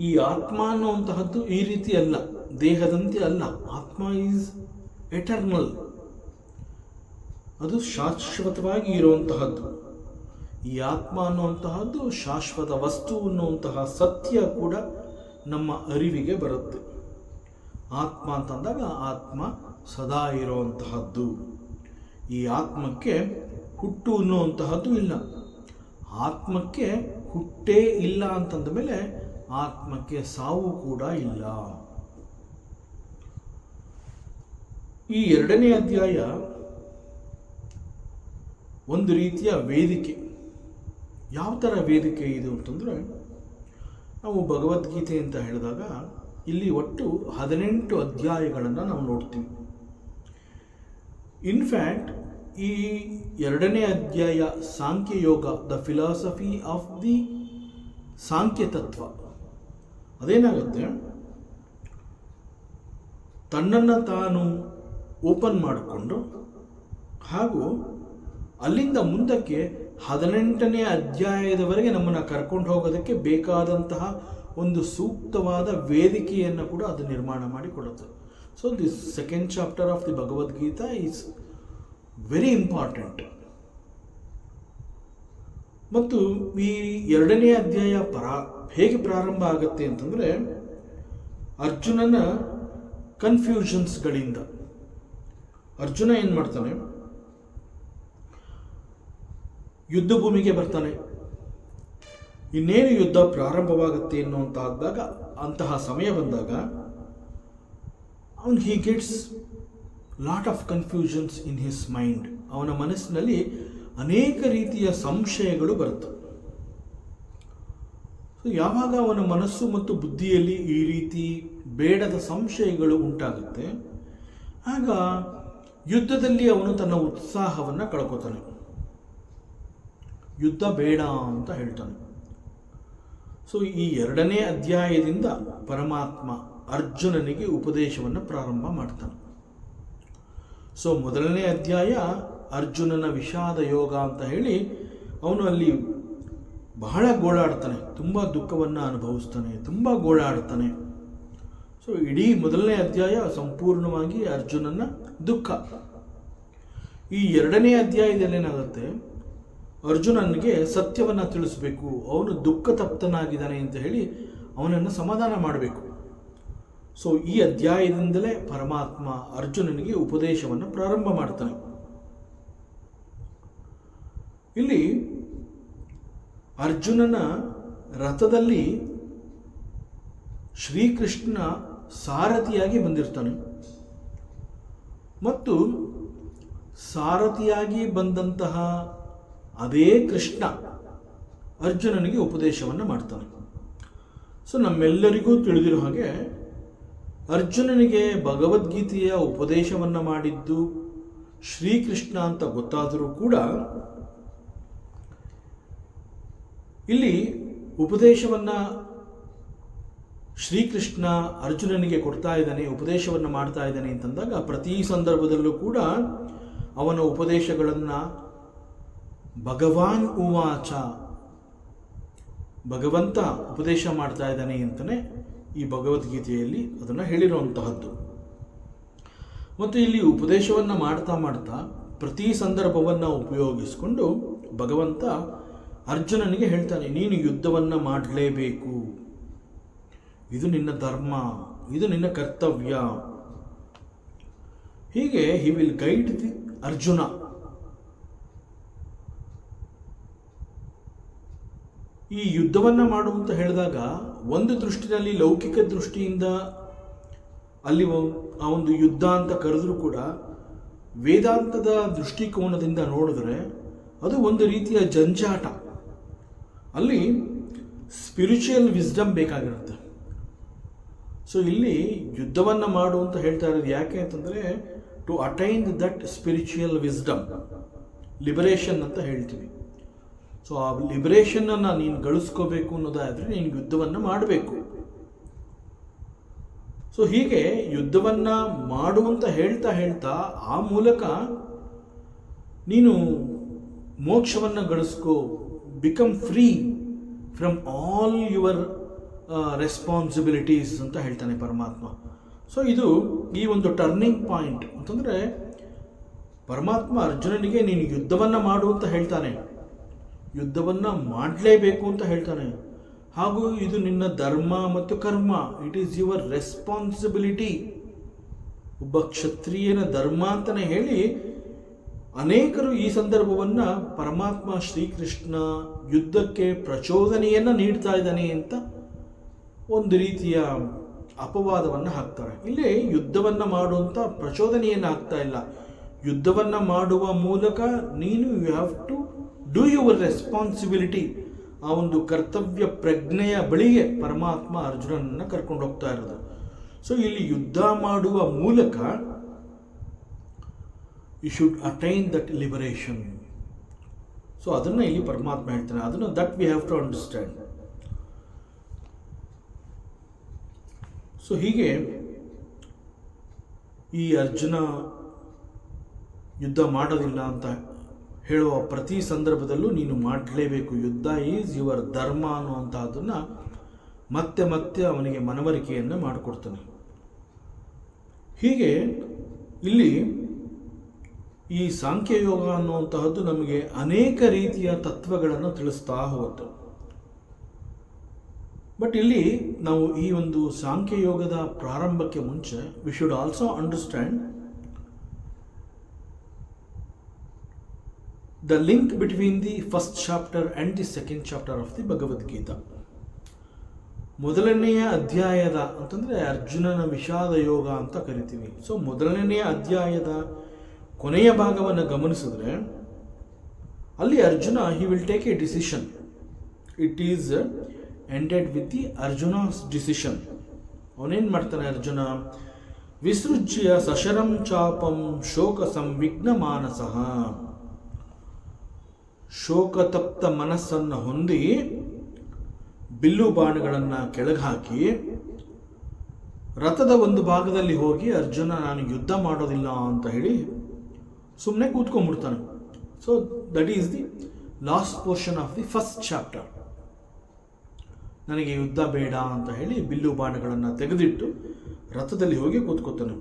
ಈ ಆತ್ಮ ಅನ್ನುವಂತಹದ್ದು ಈ ರೀತಿ ಅಲ್ಲ, ದೇಹದಂತೆ ಅಲ್ಲ. ಆತ್ಮ ಈಸ್ ಎಟರ್ನಲ್, ಅದು ಶಾಶ್ವತವಾಗಿ ಇರುವಂತಹದ್ದು. ಈ ಆತ್ಮ ಅನ್ನುವಂತಹದ್ದು ಶಾಶ್ವತ ವಸ್ತು ಅನ್ನುವಂತಹ ಸತ್ಯ ಕೂಡ ನಮ್ಮ ಅರಿವಿಗೆ ಬರುತ್ತೆ. ಆತ್ಮ ಅಂತಂದಾಗ ಆತ್ಮ ಸದಾ ಇರುವಂತಹದ್ದು. ಈ ಆತ್ಮಕ್ಕೆ ಹುಟ್ಟು ಅನ್ನುವಂತಹದ್ದು ಇಲ್ಲ. ಆತ್ಮಕ್ಕೆ ಹುಟ್ಟೇ ಇಲ್ಲ ಅಂತಂದ ಮೇಲೆ ಆತ್ಮಕ್ಕೆ ಸಾವು ಕೂಡ ಇಲ್ಲ. ಈ 2ನೇ ಅಧ್ಯಾಯ ಒಂದು ರೀತಿಯ ವೇದಿಕೆ. ಯಾವ ಥರ ವೇದಿಕೆ ಇದು ಅಂತಂದರೆ, ನಾವು ಭಗವದ್ಗೀತೆ ಅಂತ ಹೇಳಿದಾಗ ಇಲ್ಲಿ ಒಟ್ಟು 18 ಅಧ್ಯಾಯಗಳನ್ನು ನಾವು ನೋಡ್ತೀವಿ. ಇನ್ಫ್ಯಾಕ್ಟ್ ಈ 2ನೇ ಅಧ್ಯಾಯ Sankhyayoga, the philosophy of the Sankhya ತತ್ವ, ಅದೇನಾಗುತ್ತೆ, ತನ್ನನ್ನು ತಾನು ಓಪನ್ ಮಾಡಿಕೊಂಡು ಹಾಗೂ ಅಲ್ಲಿಂದ ಮುಂದಕ್ಕೆ 18ನೇ ಅಧ್ಯಾಯದವರೆಗೆ ನಮ್ಮನ್ನು ಕರ್ಕೊಂಡು ಹೋಗೋದಕ್ಕೆ ಬೇಕಾದಂತಹ ಒಂದು ಸೂಕ್ತವಾದ ವೇದಿಕೆಯನ್ನು ಕೂಡ ಅದು ನಿರ್ಮಾಣ ಮಾಡಿಕೊಡುತ್ತೆ. So this 2nd chapter of the Bhagavad Gita is very important. ಮತ್ತು ಈ 2ನೇ ಅಧ್ಯಾಯ ಹೇಗೆ ಪ್ರಾರಂಭ ಆಗುತ್ತೆ ಅಂತಂದರೆ, ಅರ್ಜುನನ ಕನ್ಫ್ಯೂಷನ್ಸ್ಗಳಿಂದ. ಅರ್ಜುನ ಏನು ಮಾಡ್ತಾನೆ, ಯುದ್ಧ ಭೂಮಿಗೆ ಬರ್ತಾನೆ. ಇನ್ನೇನು ಯುದ್ಧ ಪ್ರಾರಂಭವಾಗುತ್ತೆ ಅನ್ನುವಂತಾದಾಗ, ಅಂತಹ ಸಮಯ ಬಂದಾಗ ಅವನು he gets lot of confusions in his mind. ಅವನ ಮನಸ್ಸಿನಲ್ಲಿ ಅನೇಕ ರೀತಿಯ ಸಂಶಯಗಳು ಬರುತ್ತೆ. ಸೊ ಯಾವಾಗ ಅವನ ಮನಸ್ಸು ಮತ್ತು ಬುದ್ಧಿಯಲ್ಲಿ ಈ ರೀತಿ ಬೇಡದ ಸಂಶಯಗಳು ಉಂಟಾಗುತ್ತೆ, ಆಗ ಯುದ್ಧದಲ್ಲಿ ಅವನು ತನ್ನ ಉತ್ಸಾಹವನ್ನು ಕಳ್ಕೊತಾನೆ. ಯುದ್ಧ ಬೇಡ ಅಂತ ಹೇಳ್ತಾನೆ. ಸೊ ಈ 2ನೇ ಅಧ್ಯಾಯದಿಂದ ಪರಮಾತ್ಮ ಅರ್ಜುನನಿಗೆ ಉಪದೇಶವನ್ನು ಪ್ರಾರಂಭ ಮಾಡ್ತಾನೆ. ಸೊ 1ನೇ ಅಧ್ಯಾಯ ಅರ್ಜುನನ ವಿಷಾದ ಯೋಗ ಅಂತ ಹೇಳಿ ಅವನು ಅಲ್ಲಿ ಬಹಳ ಗೋಳಾಡ್ತಾನೆ, ತುಂಬ ದುಃಖವನ್ನು ಅನುಭವಿಸ್ತಾನೆ, ತುಂಬ ಗೋಳಾಡ್ತಾನೆ. ಸೊ ಇಡೀ 1ನೇ ಅಧ್ಯಾಯ ಸಂಪೂರ್ಣವಾಗಿ ಅರ್ಜುನನ ದುಃಖ. ಈ 2ನೇ ಅಧ್ಯಾಯದಲ್ಲಿ ಏನಾಗುತ್ತೆ, ಅರ್ಜುನನಿಗೆ ಸತ್ಯವನ್ನು ತಿಳಿಸ್ಬೇಕು, ಅವನು ದುಃಖ ತಪ್ತನಾಗಿದ್ದಾನೆ ಅಂತ ಹೇಳಿ ಅವನನ್ನು ಸಮಾಧಾನ ಮಾಡಬೇಕು. ಸೊ ಈ ಅಧ್ಯಾಯದಿಂದಲೇ ಪರಮಾತ್ಮ ಅರ್ಜುನನಿಗೆ ಉಪದೇಶವನ್ನು ಪ್ರಾರಂಭ ಮಾಡ್ತಾನೆ. ಇಲ್ಲಿ ಅರ್ಜುನನ ರಥದಲ್ಲಿ ಶ್ರೀಕೃಷ್ಣ ಸಾರಥಿಯಾಗಿ ಬಂದಿರ್ತಾನೆ ಮತ್ತು ಸಾರಥಿಯಾಗಿ ಬಂದಂತಹ ಅದೇ ಕೃಷ್ಣ ಅರ್ಜುನನಿಗೆ ಉಪದೇಶವನ್ನು ಮಾಡ್ತಾನೆ. ಸೊ ನಮ್ಮೆಲ್ಲರಿಗೂ ತಿಳಿದಿರೋ ಹಾಗೆ ಅರ್ಜುನನಿಗೆ ಭಗವದ್ಗೀತೆಯ ಉಪದೇಶವನ್ನು ಮಾಡಿದ್ದು ಶ್ರೀಕೃಷ್ಣ ಅಂತ ಗೊತ್ತಾದರೂ ಕೂಡ ಇಲ್ಲಿ ಉಪದೇಶವನ್ನು ಶ್ರೀಕೃಷ್ಣ ಅರ್ಜುನನಿಗೆ ಕೊಡ್ತಾ ಇದ್ದಾನೆ, ಉಪದೇಶವನ್ನು ಮಾಡ್ತಾ ಇದ್ದಾನೆ ಅಂತಂದಾಗ ಪ್ರತಿ ಸಂದರ್ಭದಲ್ಲೂ ಕೂಡ ಅವನ ಉಪದೇಶಗಳನ್ನು ಭಗವಾನ್ ಉವಾಚ, ಭಗವಂತ ಉಪದೇಶ ಮಾಡ್ತಾ ಇದ್ದಾನೆ ಅಂತಲೇ ಈ ಭಗವದ್ಗೀತೆಯಲ್ಲಿ ಅದನ್ನು ಹೇಳಿರುವಂತಹದ್ದು. ಮತ್ತು ಇಲ್ಲಿ ಉಪದೇಶವನ್ನು ಮಾಡ್ತಾ ಮಾಡ್ತಾ ಪ್ರತಿ ಸಂದರ್ಭವನ್ನು ಉಪಯೋಗಿಸಿಕೊಂಡು ಭಗವಂತ ಅರ್ಜುನನಿಗೆ ಹೇಳ್ತಾನೆ, ನೀನು ಯುದ್ಧವನ್ನು ಮಾಡಲೇಬೇಕು, ಇದು ನಿನ್ನ ಧರ್ಮ, ಇದು ನಿನ್ನ ಕರ್ತವ್ಯ. ಹೀಗೆ he will guide the Arjuna. ಈ ಯುದ್ಧವನ್ನು ಮಾಡು ಅಂತ ಹೇಳಿದಾಗ ಒಂದು ದೃಷ್ಟಿನಲ್ಲಿ ಲೌಕಿಕ ದೃಷ್ಟಿಯಿಂದ ಅಲ್ಲಿ ಆ ಒಂದು ಯುದ್ಧ ಅಂತ ಕರೆದ್ರೂ ಕೂಡ ವೇದಾಂತದ ದೃಷ್ಟಿಕೋನದಿಂದ ನೋಡಿದ್ರೆ ಅದು ಒಂದು ರೀತಿಯ ಜಂಜಾಟ. ಅಲ್ಲಿ ಸ್ಪಿರಿಚುವಲ್ ವಿಸ್ಡಮ್ ಬೇಕಾಗಿರುತ್ತೆ. ಸೊ ಇಲ್ಲಿ ಯುದ್ಧವನ್ನು ಮಾಡು ಅಂತ ಹೇಳ್ತಾ ಇರೋದು ಯಾಕೆ ಅಂತಂದರೆ to attain that spiritual wisdom, liberation ಅಂತ ಹೇಳ್ತೀವಿ. ಸೊ ಆ ಲಿಬರೇಷನನ್ನು ನೀನು ಗಳಿಸ್ಕೋಬೇಕು ಅನ್ನೋದಾದರೆ ನೀನು ಯುದ್ಧವನ್ನು ಮಾಡಬೇಕು. ಸೊ ಹೀಗೆ ಯುದ್ಧವನ್ನು ಮಾಡುವಂತ ಹೇಳ್ತಾ ಹೇಳ್ತಾ ಆ ಮೂಲಕ ನೀನು ಮೋಕ್ಷವನ್ನು ಗಳಿಸ್ಕೋ, become free from all your responsibilities ಅಂತ ಹೇಳ್ತಾನೆ ಪರಮಾತ್ಮ. ಸೊ ಇದು ಈ ಒಂದು ಟರ್ನಿಂಗ್ ಪಾಯಿಂಟ್ ಅಂತಂದರೆ ಪರಮಾತ್ಮ ಅರ್ಜುನನಿಗೆ ನೀನು ಯುದ್ಧವನ್ನು ಮಾಡು ಅಂತ ಹೇಳ್ತಾನೆ, ಯುದ್ಧವನ್ನು ಮಾಡಲೇಬೇಕು ಅಂತ ಹೇಳ್ತಾನೆ. ಹಾಗೂ ಇದು ನಿನ್ನ ಧರ್ಮ ಮತ್ತು ಕರ್ಮ, ಇಟ್ ಈಸ್ ಯುವರ್ ರೆಸ್ಪಾನ್ಸಿಬಿಲಿಟಿ. ಒಬ್ಬ ಕ್ಷತ್ರಿಯನ ಧರ್ಮ ಅಂತಲೇ ಹೇಳಿ ಅನೇಕರು ಈ ಸಂದರ್ಭವನ್ನು ಪರಮಾತ್ಮ ಶ್ರೀಕೃಷ್ಣ ಯುದ್ಧಕ್ಕೆ ಪ್ರಚೋದನೆಯನ್ನು ನೀಡ್ತಾ ಇದ್ದಾನೆ ಅಂತ ಒಂದು ರೀತಿಯ ಅಪವಾದವನ್ನು ಹಾಕ್ತಾರೆ. ಇಲ್ಲಿ ಯುದ್ಧವನ್ನು ಮಾಡುವಂಥ ಪ್ರಚೋದನೆಯನ್ನು ಹಾಕ್ತಾ ಇಲ್ಲ, ಯುದ್ಧವನ್ನು ಮಾಡುವ ಮೂಲಕ ನೀನು you have to do your responsibility, ಆ ಒಂದು ಕರ್ತವ್ಯ ಪ್ರಜ್ಞೆಯ ಬಳಿಗೆ ಪರಮಾತ್ಮ ಅರ್ಜುನನನ್ನು ಕರ್ಕೊಂಡು ಹೋಗ್ತಾ ಇರೋದು. ಸೊ ಇಲ್ಲಿ ಯುದ್ಧ ಮಾಡುವ ಮೂಲಕ you should attain that liberation. So ಅದನ್ನು ಇಲ್ಲಿ ಪರಮಾತ್ಮ ಹೇಳ್ತಾನೆ, ಅದನ್ನು that we have to understand. So ಹೀಗೆ ಈ ಅರ್ಜುನ ಯುದ್ಧ ಮಾಡೋದಿಲ್ಲ ಅಂತ ಹೇಳುವ ಪ್ರತಿ ಸಂದರ್ಭದಲ್ಲೂ ನೀನು ಮಾಡಲೇಬೇಕು, ಯುದ್ಧ ಈಸ್ ಯುವರ್ ಧರ್ಮ ಅನ್ನುವಂಥದ್ದನ್ನು ಮತ್ತೆ ಮತ್ತೆ ಅವನಿಗೆ ಮನವರಿಕೆಯನ್ನು ಮಾಡಿಕೊಡ್ತಾನೆ. ಹೀಗೆ ಇಲ್ಲಿ ಈ ಸಾಂಖ್ಯಯೋಗ ಅನ್ನುವಂತಹದ್ದು ನಮಗೆ ಅನೇಕ ರೀತಿಯ ತತ್ವಗಳನ್ನು ತಿಳಿಸ್ತಾ ಹೋಗುತ್ತೆ. ಬಟ್ ಇಲ್ಲಿ ನಾವು ಈ ಒಂದು ಸಾಂಖ್ಯಯೋಗದ ಪ್ರಾರಂಭಕ್ಕೆ ಮುಂಚೆ V should also understand the link between the first chapter and the second chapter of the Bhagavad Gita. ಮೊದಲನೆಯ ಅಧ್ಯಾಯದ ಅಂತಂದರೆ ಅರ್ಜುನನ ವಿಷಾದ ಯೋಗ ಅಂತ ಕರಿತೀವಿ. ಸೊ ಮೊದಲನೆಯ ಅಧ್ಯಾಯದ ಕೊನೆಯ ಭಾಗವನ್ನು ಗಮನಿಸಿದ್ರೆ ಅಲ್ಲಿ Arjuna he will take a decision. It is ended with the Arjuna's decision. ಅವನೇನು ಮಾಡ್ತಾನೆ ಅರ್ಜುನ? ವಿಸೃಜ್ಯ ಸಶರಂ ಚಾಪಂ ಶೋಕ ಸಂವಿಘ್ನ ಮಾನಸಃ. ಶೋಕತಪ್ತ ಮನಸ್ಸನ್ನು ಹೊಂದಿ ಬಿಲ್ಲು ಬಾಣಗಳನ್ನು ಕೆಳಗೆ ಹಾಕಿ ರಥದ ಒಂದು ಭಾಗದಲ್ಲಿ ಹೋಗಿ ಅರ್ಜುನ ನಾನು ಯುದ್ಧ ಮಾಡೋದಿಲ್ಲ ಅಂತ ಹೇಳಿ ಸುಮ್ಮನೆ ಕೂತ್ಕೊಂಡ್ಬಿಡ್ತಾನೆ. So that is the last portion of the first chapter. ನನಗೆ ಯುದ್ಧ ಬೇಡ ಅಂತ ಹೇಳಿ ಬಿಲ್ಲು ಬಾಣಗಳನ್ನು ತೆಗೆದಿಟ್ಟು ರಥದಲ್ಲಿ ಹೋಗಿ ಕೂತ್ಕೋತಾನೆ.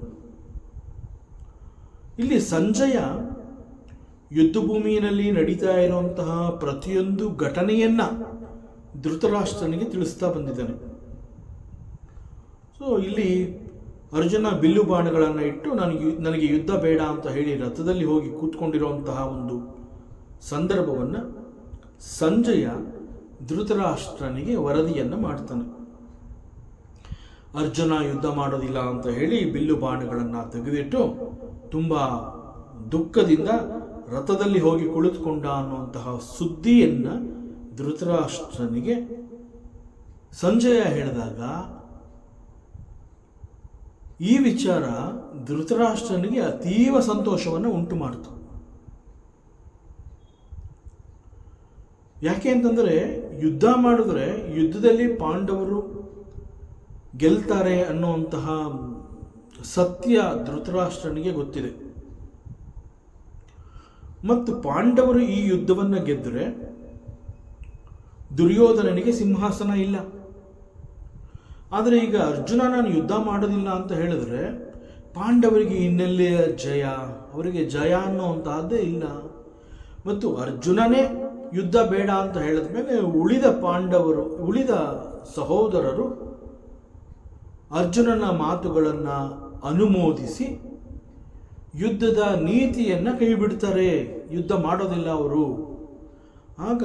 ಇಲ್ಲಿ ಸಂಜಯ ಯುದ್ಧ ಭೂಮಿಯಲ್ಲಿ ನಡೀತಾ ಇರುವಂತಹ ಪ್ರತಿಯೊಂದು ಘಟನೆಯನ್ನ ಧೃತರಾಷ್ಟ್ರನಿಗೆ ತಿಳಿಸ್ತಾ ಬಂದಿದ್ದಾನೆ. ಸೊ ಇಲ್ಲಿ ಅರ್ಜುನ ಬಿಲ್ಲು ಬಾಣಗಳನ್ನು ಇಟ್ಟು ನನಗೆ ಯುದ್ಧ ಬೇಡ ಅಂತ ಹೇಳಿ ರಥದಲ್ಲಿ ಹೋಗಿ ಕೂತ್ಕೊಂಡಿರುವಂತಹ ಒಂದು ಸಂದರ್ಭವನ್ನು ಸಂಜಯ ಧೃತರಾಷ್ಟ್ರನಿಗೆ ವರದಿಯನ್ನು ಮಾಡ್ತಾನೆ. ಅರ್ಜುನ ಯುದ್ಧ ಮಾಡೋದಿಲ್ಲ ಅಂತ ಹೇಳಿ ಬಿಲ್ಲು ಬಾಣಗಳನ್ನು ತೆಗೆದಿಟ್ಟು ತುಂಬ ದುಃಖದಿಂದ ರಥದಲ್ಲಿ ಹೋಗಿ ಕುಳಿತುಕೊಂಡ ಅನ್ನುವಂತಹ ಸುದ್ದಿಯನ್ನು ಧೃತರಾಷ್ಟ್ರನಿಗೆ ಸಂಜಯ ಹೇಳಿದಾಗ ಈ ವಿಚಾರ ಧೃತರಾಷ್ಟ್ರನಿಗೆ ಅತೀವ ಸಂತೋಷವನ್ನು ಉಂಟು ಮಾಡಿತು. ಯಾಕೆ ಅಂತಂದರೆ ಯುದ್ಧ ಮಾಡಿದ್ರೆ ಯುದ್ಧದಲ್ಲಿ ಪಾಂಡವರು ಗೆಲ್ತಾರೆ ಅನ್ನುವಂತಹ ಸತ್ಯ ಧೃತರಾಷ್ಟ್ರನಿಗೆ ಗೊತ್ತಿದೆ. ಮತ್ತು ಪಾಂಡವರು ಈ ಯುದ್ಧವನ್ನು ಗೆದ್ದರೆ ದುರ್ಯೋಧನನಿಗೆ ಸಿಂಹಾಸನ ಇಲ್ಲ. ಆದರೆ ಈಗ ಅರ್ಜುನ ನಾನು ಯುದ್ಧ ಮಾಡೋದಿಲ್ಲ ಅಂತ ಹೇಳಿದ್ರೆ ಪಾಂಡವರಿಗೆ ಇನ್ನೆಲ್ಲಿಯ ಜಯ? ಅವರಿಗೆ ಜಯ ಅನ್ನುವಂತಹದ್ದೇ ಇಲ್ಲ. ಮತ್ತು ಅರ್ಜುನನೇ ಯುದ್ಧ ಬೇಡ ಅಂತ ಹೇಳಿದ ಮೇಲೆ ಉಳಿದ ಸಹೋದರರು ಅರ್ಜುನನ ಮಾತುಗಳನ್ನು ಅನುಮೋದಿಸಿ ಯುದ್ಧದ ನೀತಿಯನ್ನು ಕೈ ಬಿಡ್ತಾರೆ, ಯುದ್ಧ ಮಾಡೋದಿಲ್ಲ ಅವರು. ಆಗ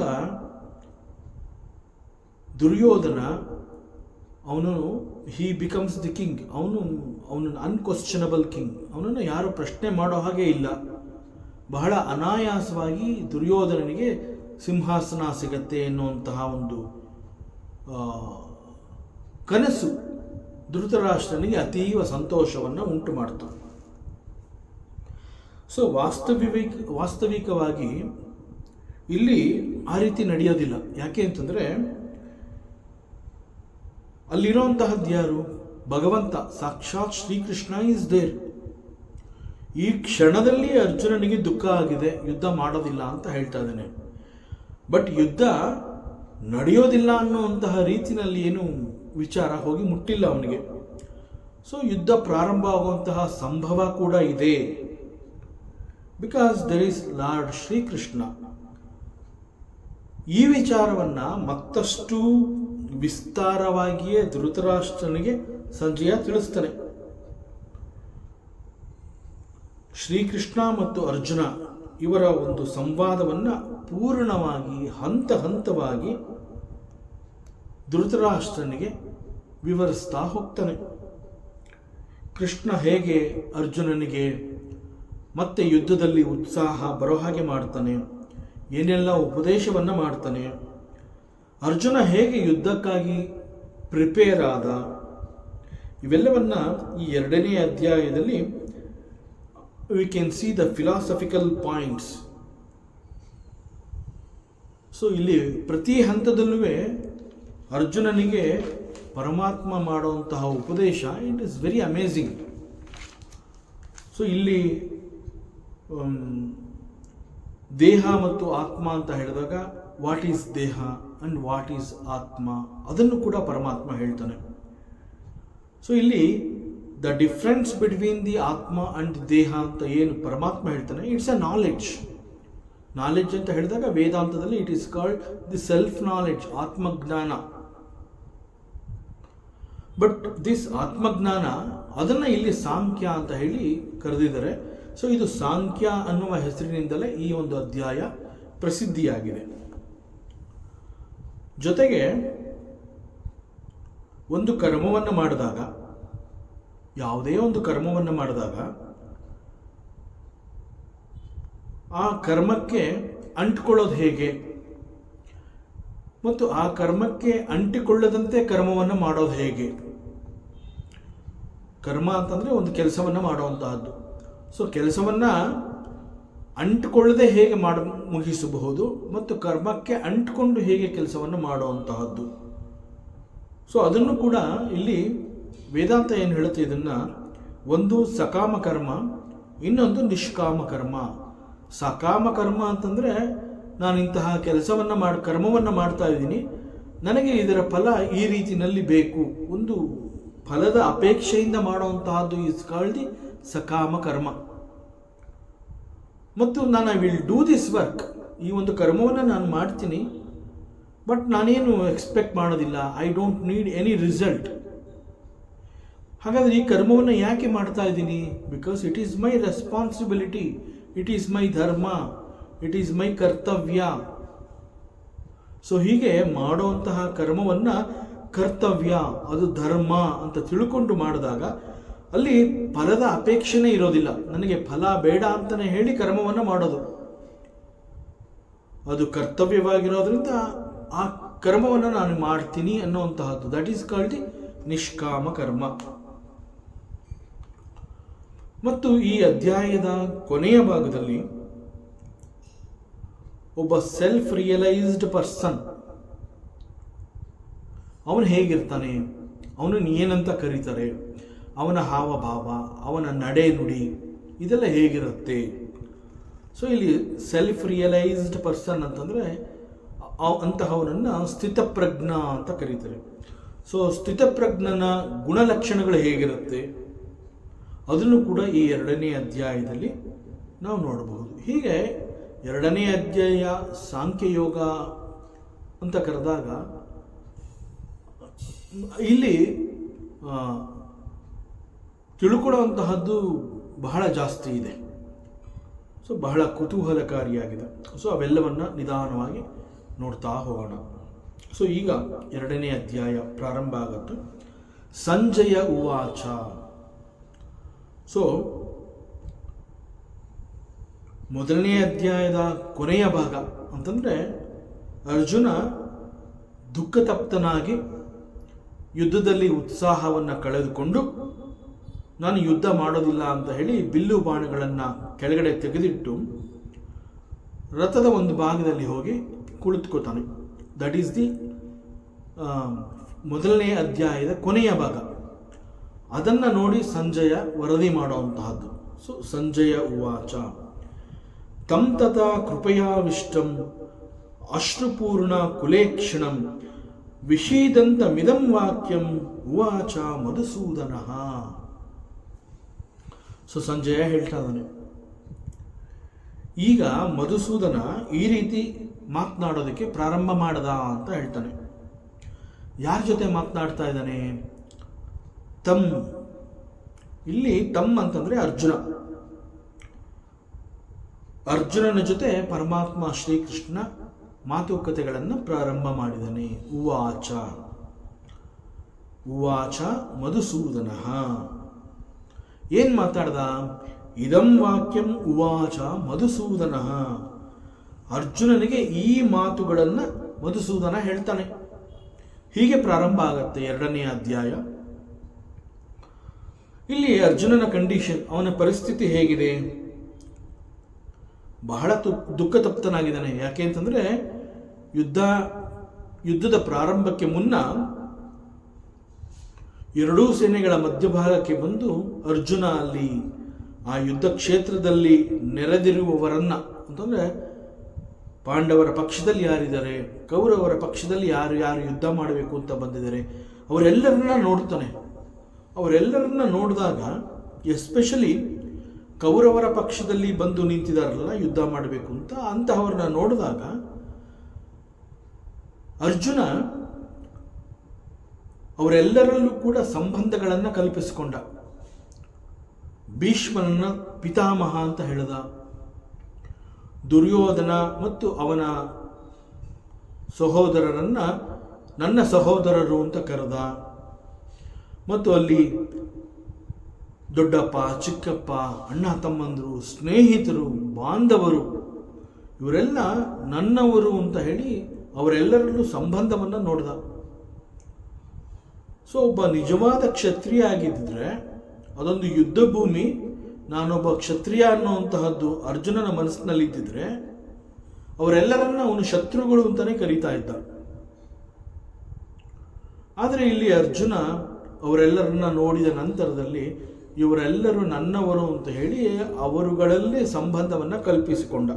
ದುರ್ಯೋಧನ ಅವನು ಹಿ ಬಿಕಮ್ಸ್ ದಿ ಕಿಂಗ್. ಅವನು ಅನ್ಕ್ವಶ್ಚನಬಲ್ ಕಿಂಗ್. ಅವನನ್ನು ಯಾರು ಪ್ರಶ್ನೆ ಮಾಡೋ ಹಾಗೆ ಇಲ್ಲ. ಬಹಳ ಅನಾಯಾಸವಾಗಿ ದುರ್ಯೋಧನನಿಗೆ ಸಿಂಹಾಸನ ಸಿಗತ್ತೆ ಎನ್ನುವಂತಹ ಒಂದು ಕನಸು ಧೃತರಾಷ್ಟ್ರನಿಗೆ ಅತೀವ ಸಂತೋಷವನ್ನು ಉಂಟು ಮಾಡ್ತಾನೆ. ಸೊ ವಾಸ್ತವಿಕವಾಗಿ ಇಲ್ಲಿ ಆ ರೀತಿ ನಡೆಯೋದಿಲ್ಲ. ಯಾಕೆ ಅಂತಂದರೆ ಅಲ್ಲಿರೋಂತಹದ್ದು ಯಾರು? ಭಗವಂತ ಸಾಕ್ಷಾತ್ ಶ್ರೀಕೃಷ್ಣ ಈಸ್ ದೇರ್. ಈ ಕ್ಷಣದಲ್ಲಿ ಅರ್ಜುನನಿಗೆ ದುಃಖ ಆಗಿದೆ, ಯುದ್ಧ ಮಾಡೋದಿಲ್ಲ ಅಂತ ಹೇಳ್ತಾ ಇದ್ದಾನೆ. ಬಟ್ ಯುದ್ಧ ನಡೆಯೋದಿಲ್ಲ ಅನ್ನುವಂತಹ ರೀತಿಯಲ್ಲಿ ಏನು ವಿಚಾರ ಹೋಗಿ ಮುಟ್ಟಿಲ್ಲ ಅವನಿಗೆ. ಸೊ ಯುದ್ಧ ಪ್ರಾರಂಭ ಆಗುವಂತಹ ಸಂಭವ ಕೂಡ ಇದೆ. Because there is lord Shri Krishna. ಈ ವಿಚಾರವನ್ನು ಮತ್ತಷ್ಟು ವಿಸ್ತಾರವಾಗಿಯೇ ಧೃತರಾಷ್ಟ್ರನಿಗೆ ಸಂಜಯ ತಿಳಿಸ್ತಾನೆ. ಶ್ರೀಕೃಷ್ಣ ಮತ್ತು ಅರ್ಜುನ ಇವರ ಒಂದು ಸಂವಾದವನ್ನು ಪೂರ್ಣವಾಗಿ ಹಂತ ಹಂತವಾಗಿ ಧೃತರಾಷ್ಟ್ರನಿಗೆ ವಿವರಿಸ್ತಾ ಹೋಗ್ತಾನೆ. ಕೃಷ್ಣ ಹೇಗೆ ಅರ್ಜುನನಿಗೆ ಮತ್ತೆ ಯುದ್ಧದಲ್ಲಿ ಉತ್ಸಾಹ ಬರೋ ಹಾಗೆ ಮಾಡ್ತಾನೆ, ಏನೆಲ್ಲ ಉಪದೇಶವನ್ನು ಮಾಡ್ತಾನೆ, ಅರ್ಜುನ ಹೇಗೆ ಯುದ್ಧಕ್ಕಾಗಿ ಪ್ರಿಪೇರ್ ಆದ, ಇವೆಲ್ಲವನ್ನ ಈ 2ನೇ ಅಧ್ಯಾಯದಲ್ಲಿ we can see the philosophical points. So ಇಲ್ಲಿ ಪ್ರತಿ ಹಂತದಲ್ಲೂ ಅರ್ಜುನನಿಗೆ ಪರಮಾತ್ಮ ಮಾಡುವಂತಹ ಉಪದೇಶ it is very amazing. So ಇಲ್ಲಿ ದೇಹ ಮತ್ತು ಆತ್ಮ ಅಂತ ಹೇಳಿದಾಗ ವಾಟ್ ಈಸ್ ದೇಹ ಅಂಡ್ ವಾಟ್ ಈಸ್ ಆತ್ಮ ಅದನ್ನು ಕೂಡ ಪರಮಾತ್ಮ ಹೇಳ್ತಾನೆ. ಸೊ ಇಲ್ಲಿ ದ ಡಿಫ್ರೆನ್ಸ್ ಬಿಟ್ವೀನ್ ದಿ ಆತ್ಮ ಅಂಡ್ ದೇಹ ಅಂತ ಏನು ಪರಮಾತ್ಮ ಹೇಳ್ತಾನೆ, ಇಟ್ಸ್ ಅ ನಾಲೆಡ್ಜ್. ನಾಲೆಡ್ಜ್ ಅಂತ ಹೇಳಿದಾಗ ವೇದಾಂತದಲ್ಲಿ it is called the self knowledge, ಆತ್ಮಜ್ಞಾನ. ಬಟ್ ದಿಸ್ ಆತ್ಮಜ್ಞಾನ ಅದನ್ನು ಇಲ್ಲಿ ಸಾಂಖ್ಯ ಅಂತ ಹೇಳಿ ಕರೆದಿದ್ದಾರೆ. ಸೊ ಇದು ಸಾಂಖ್ಯ ಅನ್ನುವ ಹೆಸರಿನಿಂದಲೇ ಈ ಒಂದು ಅಧ್ಯಾಯ ಪ್ರಸಿದ್ಧಿಯಾಗಿದೆ. ಜೊತೆಗೆ ಒಂದು ಕರ್ಮವನ್ನು ಮಾಡಿದಾಗ, ಯಾವುದೇ ಒಂದು ಕರ್ಮವನ್ನು ಮಾಡಿದಾಗ ಆ ಕರ್ಮಕ್ಕೆ ಅಂಟಿಕೊಳ್ಳೋದು ಹೇಗೆ ಮತ್ತು ಆ ಕರ್ಮಕ್ಕೆ ಅಂಟಿಕೊಳ್ಳದಂತೆ ಕರ್ಮವನ್ನು ಮಾಡೋದು ಹೇಗೆ. ಕರ್ಮ ಅಂತಂದರೆ ಒಂದು ಕೆಲಸವನ್ನು ಮಾಡುವಂತಹದ್ದು. ಸೊ ಕೆಲಸವನ್ನು ಅಂಟಿಕೊಳ್ಳದೆ ಹೇಗೆ ಮುಗಿಸಬಹುದು ಮತ್ತು ಕರ್ಮಕ್ಕೆ ಅಂಟಿಕೊಂಡು ಹೇಗೆ ಕೆಲಸವನ್ನು ಮಾಡುವಂತಹದ್ದು. ಸೊ ಅದನ್ನು ಕೂಡ ಇಲ್ಲಿ ವೇದಾಂತ ಏನು ಹೇಳುತ್ತೆ, ಇದನ್ನು ಒಂದು ಸಕಾಮ ಕರ್ಮ, ಇನ್ನೊಂದು ನಿಷ್ಕಾಮ ಕರ್ಮ. ಸಕಾಮ ಕರ್ಮ ಅಂತಂದರೆ ನಾನು ಇಂತಹ ಕರ್ಮವನ್ನು ಮಾಡ್ತಾ ಇದ್ದೀನಿ, ನನಗೆ ಇದರ ಫಲ ಈ ರೀತಿಯಲ್ಲಿ ಬೇಕು, ಒಂದು ಫಲದ ಅಪೇಕ್ಷೆಯಿಂದ ಮಾಡುವಂತಹದ್ದು ಈಸ್ ಕಾಲ್ಡ್ ದಿ ಸಕಾಮ ಕರ್ಮ. ಮತ್ತು ನಾನು I will do this work, ಈ ಒಂದು ಕರ್ಮವನ್ನು ನಾನು ಮಾಡ್ತೀನಿ, ಬಟ್ ನಾನೇನು ಎಕ್ಸ್ಪೆಕ್ಟ್ ಮಾಡೋದಿಲ್ಲ, I don't need any result. ಹಾಗಾದರೆ ಈ ಕರ್ಮವನ್ನು ಯಾಕೆ ಮಾಡ್ತಾ ಇದ್ದೀನಿ? Because it is my responsibility, it is my ಧರ್ಮ, ಇಟ್ ಈಸ್ ಮೈ ಕರ್ತವ್ಯ. ಸೊ ಹೀಗೆ ಮಾಡುವಂತಹ ಕರ್ಮವನ್ನು ಕರ್ತವ್ಯ, ಅದು ಧರ್ಮ ಅಂತ ತಿಳ್ಕೊಂಡು ಮಾಡಿದಾಗ ಅಲ್ಲಿ ಫಲದ ಅಪೇಕ್ಷೆನೇ ಇರೋದಿಲ್ಲ. ನನಗೆ ಫಲ ಬೇಡ ಅಂತಲೇ ಹೇಳಿ ಕರ್ಮವನ್ನು ಮಾಡೋದು, ಅದು ಕರ್ತವ್ಯವಾಗಿರೋದ್ರಿಂದ ಆ ಕರ್ಮವನ್ನು ನಾನು ಮಾಡ್ತೀನಿ ಅನ್ನುವಂತಹದ್ದು. ದಟ್ ಈಸ್ ಕಾಲ್ಡ್ ದಿ ನಿಷ್ಕಾಮ ಕರ್ಮ. ಮತ್ತು ಈ ಅಧ್ಯಾಯದ ಕೊನೆಯ ಭಾಗದಲ್ಲಿ ಒಬ್ಬ ಸೆಲ್ಫ್ ರಿಯಲೈಸ್ಡ್ ಪರ್ಸನ್ ಅವನು ಹೇಗಿರ್ತಾನೆ, ಅವನನ್ನು ಏನಂತ ಕರೀತಾರೆ, ಅವನ ಹಾವಭಾವ, ಅವನ ನಡೆ ನುಡಿ ಇದೆಲ್ಲ ಹೇಗಿರುತ್ತೆ. ಸೊ ಇಲ್ಲಿ ಸೆಲ್ಫ್ ರಿಯಲೈಸ್ಡ್ ಪರ್ಸನ್ ಅಂತಂದರೆ ಅಂತಹವನನ್ನು ಸ್ಥಿತಪ್ರಜ್ಞ ಅಂತ ಕರೀತಾರೆ. ಸೊ ಸ್ಥಿತಪ್ರಜ್ಞನ ಗುಣಲಕ್ಷಣಗಳು ಹೇಗಿರುತ್ತೆ ಅದನ್ನು ಕೂಡ ಈ 2ನೇ ಅಧ್ಯಾಯದಲ್ಲಿ ನಾವು ನೋಡಬಹುದು. ಹೀಗೆ 2ನೇ ಅಧ್ಯಾಯ ಸಾಂಖ್ಯಯೋಗ ಅಂತ ಕರೆದಾಗ ಇಲ್ಲಿ ತಿಳ್ಕೊಳ್ಳುವಂತಹದ್ದು ಬಹಳ ಜಾಸ್ತಿ ಇದೆ. ಸೊ ಬಹಳ ಕುತೂಹಲಕಾರಿಯಾಗಿದೆ. ಸೊ ಅವೆಲ್ಲವನ್ನು ನಿಧಾನವಾಗಿ ನೋಡ್ತಾ ಹೋಗೋಣ. ಸೊ ಈಗ 2ನೇ ಅಧ್ಯಾಯ ಪ್ರಾರಂಭ ಆಗುತ್ತೆ. ಸಂಜಯ ಉವಾಚ. ಸೊ ಮೊದಲನೇ ಅಧ್ಯಾಯದ ಕೊನೆಯ ಭಾಗ ಅಂತಂದರೆ ಅರ್ಜುನ ದುಃಖತಪ್ತನಾಗಿ ಯುದ್ಧದಲ್ಲಿ ಉತ್ಸಾಹವನ್ನು ಕಳೆದುಕೊಂಡು ನಾನು ಯುದ್ಧ ಮಾಡೋದಿಲ್ಲ ಅಂತ ಹೇಳಿ ಬಿಲ್ಲು ಬಾಣಗಳನ್ನು ಕೆಳಗಡೆ ತೆಗೆದಿಟ್ಟು ರಥದ ಒಂದು ಭಾಗದಲ್ಲಿ ಹೋಗಿ ಕುಳಿತುಕೋತಾನೆ. ದಟ್ ಈಸ್ ದಿ ಮೊದಲನೇ ಅಧ್ಯಾಯದ ಕೊನೆಯ ಭಾಗ. ಅದನ್ನು ನೋಡಿ ಸಂಜಯ ವರದಿ ಮಾಡುವಂತಹದ್ದು. ಸೊ ಸಂಜಯ ಉವಾಚ ತಂ ತಥಾ ಕೃಪಯಾವಿಷ್ಟಂ ಅಶ್ರುಪೂರ್ಣ ಕುಲೇಕ್ಷಣಂ ವಿಷೀದಂತ ಮಿದಂ ವಾಕ್ಯಂ ಉವಾಚ ಮಧುಸೂದನ. ಸೊ ಸಂಜಯ ಹೇಳ್ತಾ ಇದ್ದಾನೆ, ಈಗ ಮಧುಸೂದನ ಈ ರೀತಿ ಮಾತನಾಡೋದಕ್ಕೆ ಪ್ರಾರಂಭ ಮಾಡದ ಅಂತ ಹೇಳ್ತಾನೆ. ಯಾರ ಜೊತೆ ಮಾತನಾಡ್ತಾ ಇದ್ದಾನೆ? ತಮ್. ಇಲ್ಲಿ ತಮ್ ಅಂತಂದ್ರೆ ಅರ್ಜುನ. ಅರ್ಜುನನ ಜೊತೆ ಪರಮಾತ್ಮ ಶ್ರೀಕೃಷ್ಣ ಮಾತುಕತೆಗಳನ್ನು ಪ್ರಾರಂಭ ಮಾಡಿದ್ದಾನೆ. ಉವಾಚ ಉವಾಚ ಮಧುಸೂದನ. ಏನ್ ಮಾತಾಡ್ದ? ಇದಂ ವಾಕ್ಯಂ ಉವಾಚ ಮಧುಸೂದನ. ಅರ್ಜುನನಿಗೆ ಈ ಮಾತುಗಳನ್ನು ಮಧುಸೂದನ ಹೇಳ್ತಾನೆ. ಹೀಗೆ ಪ್ರಾರಂಭ ಆಗತ್ತೆ 2ನೇ ಅಧ್ಯಾಯ. ಇಲ್ಲಿ ಅರ್ಜುನನ ಕಂಡೀಷನ್, ಅವನ ಪರಿಸ್ಥಿತಿ ಹೇಗಿದೆ? ಬಹಳ ದುಃಖತಪ್ತನಾಗಿದ್ದಾನೆ. ಯಾಕೆ ಅಂತಂದ್ರೆ ಯುದ್ಧದ ಪ್ರಾರಂಭಕ್ಕೆ ಮುನ್ನ ಎರಡೂ ಸೇನೆಗಳ ಮಧ್ಯಭಾಗಕ್ಕೆ ಬಂದು ಅರ್ಜುನ ಅಲ್ಲಿ ಆ ಯುದ್ಧ ಕ್ಷೇತ್ರದಲ್ಲಿ ನೆರೆದಿರುವವರನ್ನ, ಅಂತಂದ್ರೆ ಪಾಂಡವರ ಪಕ್ಷದಲ್ಲಿ ಯಾರಿದ್ದಾರೆ, ಕೌರವರ ಪಕ್ಷದಲ್ಲಿ ಯಾರು ಯಾರು ಯುದ್ಧ ಮಾಡಬೇಕು ಅಂತ ಬಂದಿದ್ದಾರೆ, ಅವರೆಲ್ಲರನ್ನ ನೋಡ್ತಾನೆ. ಅವರೆಲ್ಲರನ್ನ ನೋಡಿದಾಗ ಎಸ್ಪೆಷಲಿ ಕೌರವರ ಪಕ್ಷದಲ್ಲಿ ಬಂದು ನಿಂತಿದಾರಲ್ಲ ಯುದ್ಧ ಮಾಡಬೇಕು ಅಂತ, ಅಂತಹವ್ರನ್ನ ನೋಡಿದಾಗ ಅರ್ಜುನ ಅವರೆಲ್ಲರಲ್ಲೂ ಕೂಡ ಸಂಬಂಧಗಳನ್ನು ಕಲ್ಪಿಸಿಕೊಂಡ. ಭೀಷ್ಮನನ್ನ ಪಿತಾಮಹ ಅಂತ ಹೇಳಿದ, ದುರ್ಯೋಧನ ಮತ್ತು ಅವನ ಸಹೋದರರನ್ನ ನನ್ನ ಸಹೋದರರು ಅಂತ ಕರೆದ, ಮತ್ತು ಅಲ್ಲಿ ದೊಡ್ಡಪ್ಪ, ಚಿಕ್ಕಪ್ಪ, ಅಣ್ಣ ತಮ್ಮಂದರು, ಸ್ನೇಹಿತರು, ಬಾಂಧವರು ಇವರೆಲ್ಲ ನನ್ನವರು ಅಂತ ಹೇಳಿ ಅವರೆಲ್ಲರಲ್ಲೂ ಸಂಬಂಧವನ್ನು ನೋಡಿದ. ಸೊ ಒಬ್ಬ ನಿಜವಾದ ಕ್ಷತ್ರಿಯ ಆಗಿದ್ದರೆ, ಅದೊಂದು ಯುದ್ಧ ಭೂಮಿ, ನಾನೊಬ್ಬ ಕ್ಷತ್ರಿಯ ಅನ್ನುವಂತಹದ್ದು ಅರ್ಜುನನ ಮನಸ್ಸಿನಲ್ಲಿ ಇದ್ದಿದ್ರೆ ಅವರೆಲ್ಲರನ್ನ ಅವನು ಶತ್ರುಗಳು ಅಂತಲೇ ಕರೀತಾ ಇದ್ದ. ಆದರೆ ಇಲ್ಲಿ ಅರ್ಜುನ ಅವರೆಲ್ಲರನ್ನ ನೋಡಿದ ನಂತರದಲ್ಲಿ ಇವರೆಲ್ಲರೂ ನನ್ನವರು ಅಂತ ಹೇಳಿ ಅವರುಗಳಲ್ಲೇ ಸಂಬಂಧವನ್ನು ಕಲ್ಪಿಸಿಕೊಂಡ.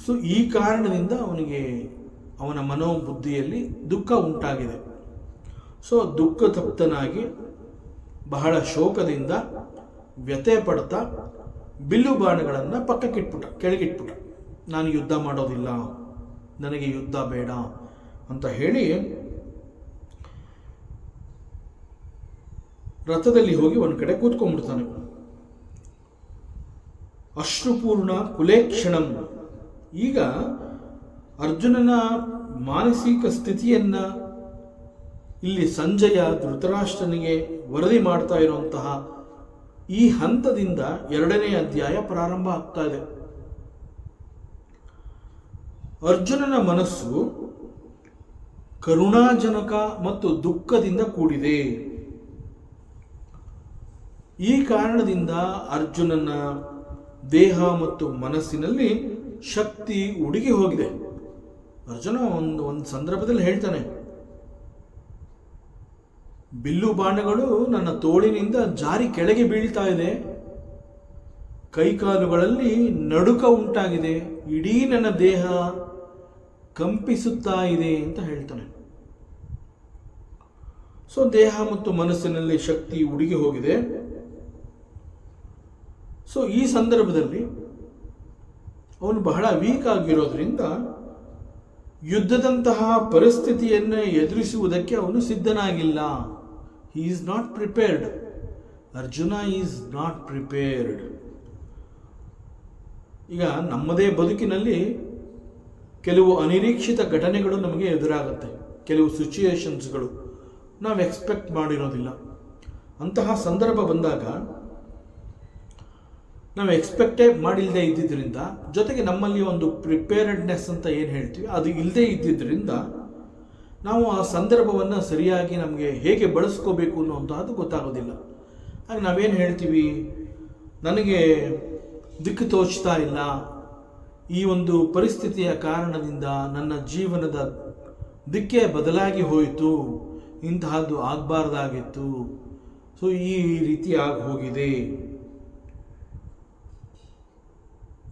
ಸೊ ಈ ಕಾರಣದಿಂದ ಅವನಿಗೆ ಅವನ ಮನೋಬುದ್ಧಿಯಲ್ಲಿ ದುಃಖ ಉಂಟಾಗಿದೆ. ಸೊ ದುಃಖ ತಪ್ತನಾಗಿ ಬಹಳ ಶೋಕದಿಂದ ವ್ಯಥೆ ಪಡ್ತಾ ಬಿಲ್ಲು ಬಾಣಗಳನ್ನು ಪಕ್ಕಕ್ಕಿಟ್ಬಿಟ್ಟ, ಕೆಳಗಿಟ್ಬಿಟ್ಟ. ನಾನು ಯುದ್ಧ ಮಾಡೋದಿಲ್ಲ, ನನಗೆ ಯುದ್ಧ ಬೇಡ ಅಂತ ಹೇಳಿ ರಥದಲ್ಲಿ ಹೋಗಿ ಒಂದು ಕಡೆ ಕೂತ್ಕೊಂಡ್ಬಿಡ್ತಾನೆ. ಅಶ್ರುಪೂರ್ಣ ಕುಲೇಕ್ಷಣಂ. ಈಗ ಅರ್ಜುನನ ಮಾನಸಿಕ ಸ್ಥಿತಿಯನ್ನ ಇಲ್ಲಿ ಸಂಜಯ ಧೃತರಾಷ್ಟ್ರನಿಗೆ ವರದಿ ಮಾಡ್ತಾ ಇರುವಂತಹ ಈ ಹಂತದಿಂದ 2ನೇ ಅಧ್ಯಾಯ ಪ್ರಾರಂಭ ಆಗ್ತಾ ಇದೆ. ಅರ್ಜುನನ ಮನಸ್ಸು ಕರುಣಾಜನಕ ಮತ್ತು ದುಃಖದಿಂದ ಕೂಡಿದೆ. ಈ ಕಾರಣದಿಂದ ಅರ್ಜುನನ ದೇಹ ಮತ್ತು ಮನಸ್ಸಿನಲ್ಲಿ ಶಕ್ತಿ ಉಡುಗಿ ಹೋಗಿದೆ. ಅರ್ಜುನ ಒಂದು ಸಂದರ್ಭದಲ್ಲಿ ಹೇಳ್ತಾನೆ, ಬಿಲ್ಲು ಬಾಣಗಳು ನನ್ನ ತೋಳಿನಿಂದ ಜಾರಿ ಕೆಳಗೆ ಬೀಳ್ತಾ ಇದೆ, ಕೈಕಾಲುಗಳಲ್ಲಿ ನಡುಕ ಉಂಟಾಗಿದೆ, ಇಡೀ ನನ್ನ ದೇಹ ಕಂಪಿಸುತ್ತಾ ಇದೆ ಅಂತ ಹೇಳ್ತಾನೆ. ಸೊ ದೇಹ ಮತ್ತು ಮನಸ್ಸಿನಲ್ಲಿ ಶಕ್ತಿ ಉಡುಗಿ ಹೋಗಿದೆ. ಸೊ ಈ ಸಂದರ್ಭದಲ್ಲಿ ಅವನು ಬಹಳ ವೀಕ್ ಆಗಿರೋದ್ರಿಂದ ಯುದ್ಧದಂತಹ ಪರಿಸ್ಥಿತಿಯನ್ನು ಎದುರಿಸುವುದಕ್ಕೆ ಅವನು ಸಿದ್ಧನಾಗಿಲ್ಲ. He is not prepared. Arjuna is not prepared. ಈಗ ನಮ್ಮದೇ ಬದುಕಿನಲ್ಲಿ ಕೆಲವು ಅನಿರೀಕ್ಷಿತ ಘಟನೆಗಳು ನಮಗೆ ಎದುರಾಗುತ್ತೆ, ಕೆಲವು ಸಿಚುಯೇಷನ್ಸ್ಗಳು ನಾವು ಎಕ್ಸ್ಪೆಕ್ಟ್ ಮಾಡಿರೋದಿಲ್ಲ. ಅಂತಹ ಸಂದರ್ಭ ಬಂದಾಗ ನಾವು ಎಕ್ಸ್ಪೆಕ್ಟೇ ಮಾಡಿಲ್ಲದೆ ಇದ್ದಿದ್ದರಿಂದ, ಜೊತೆಗೆ ನಮ್ಮಲ್ಲಿ ಒಂದು ಪ್ರಿಪೇರ್ಡ್ನೆಸ್ ಅಂತ ಏನು ಹೇಳ್ತೀವಿ ಅದು ಇಲ್ಲದೆ ಇದ್ದಿದ್ದರಿಂದ ನಾವು ಆ ಸಂದರ್ಭವನ್ನು ಸರಿಯಾಗಿ ನಮಗೆ ಹೇಗೆ ಬಳಸ್ಕೋಬೇಕು ಅನ್ನೋಂಥದ್ದು ಗೊತ್ತಾಗೋದಿಲ್ಲ. ಆಗ ನಾವೇನು ಹೇಳ್ತೀವಿ, ನನಗೆ ದಿಕ್ಕು ತೋಚ್ತಾ ಇಲ್ಲ, ಈ ಒಂದು ಪರಿಸ್ಥಿತಿಯ ಕಾರಣದಿಂದ ನನ್ನ ಜೀವನದ ದಿಕ್ಕೇ ಬದಲಾಗಿ ಹೋಯಿತು, ಇಂತಹದ್ದು ಆಗಬಾರ್ದಾಗಿತ್ತು, ಸೊ ಈ ರೀತಿ ಆಗಿ ಹೋಗಿದೆ.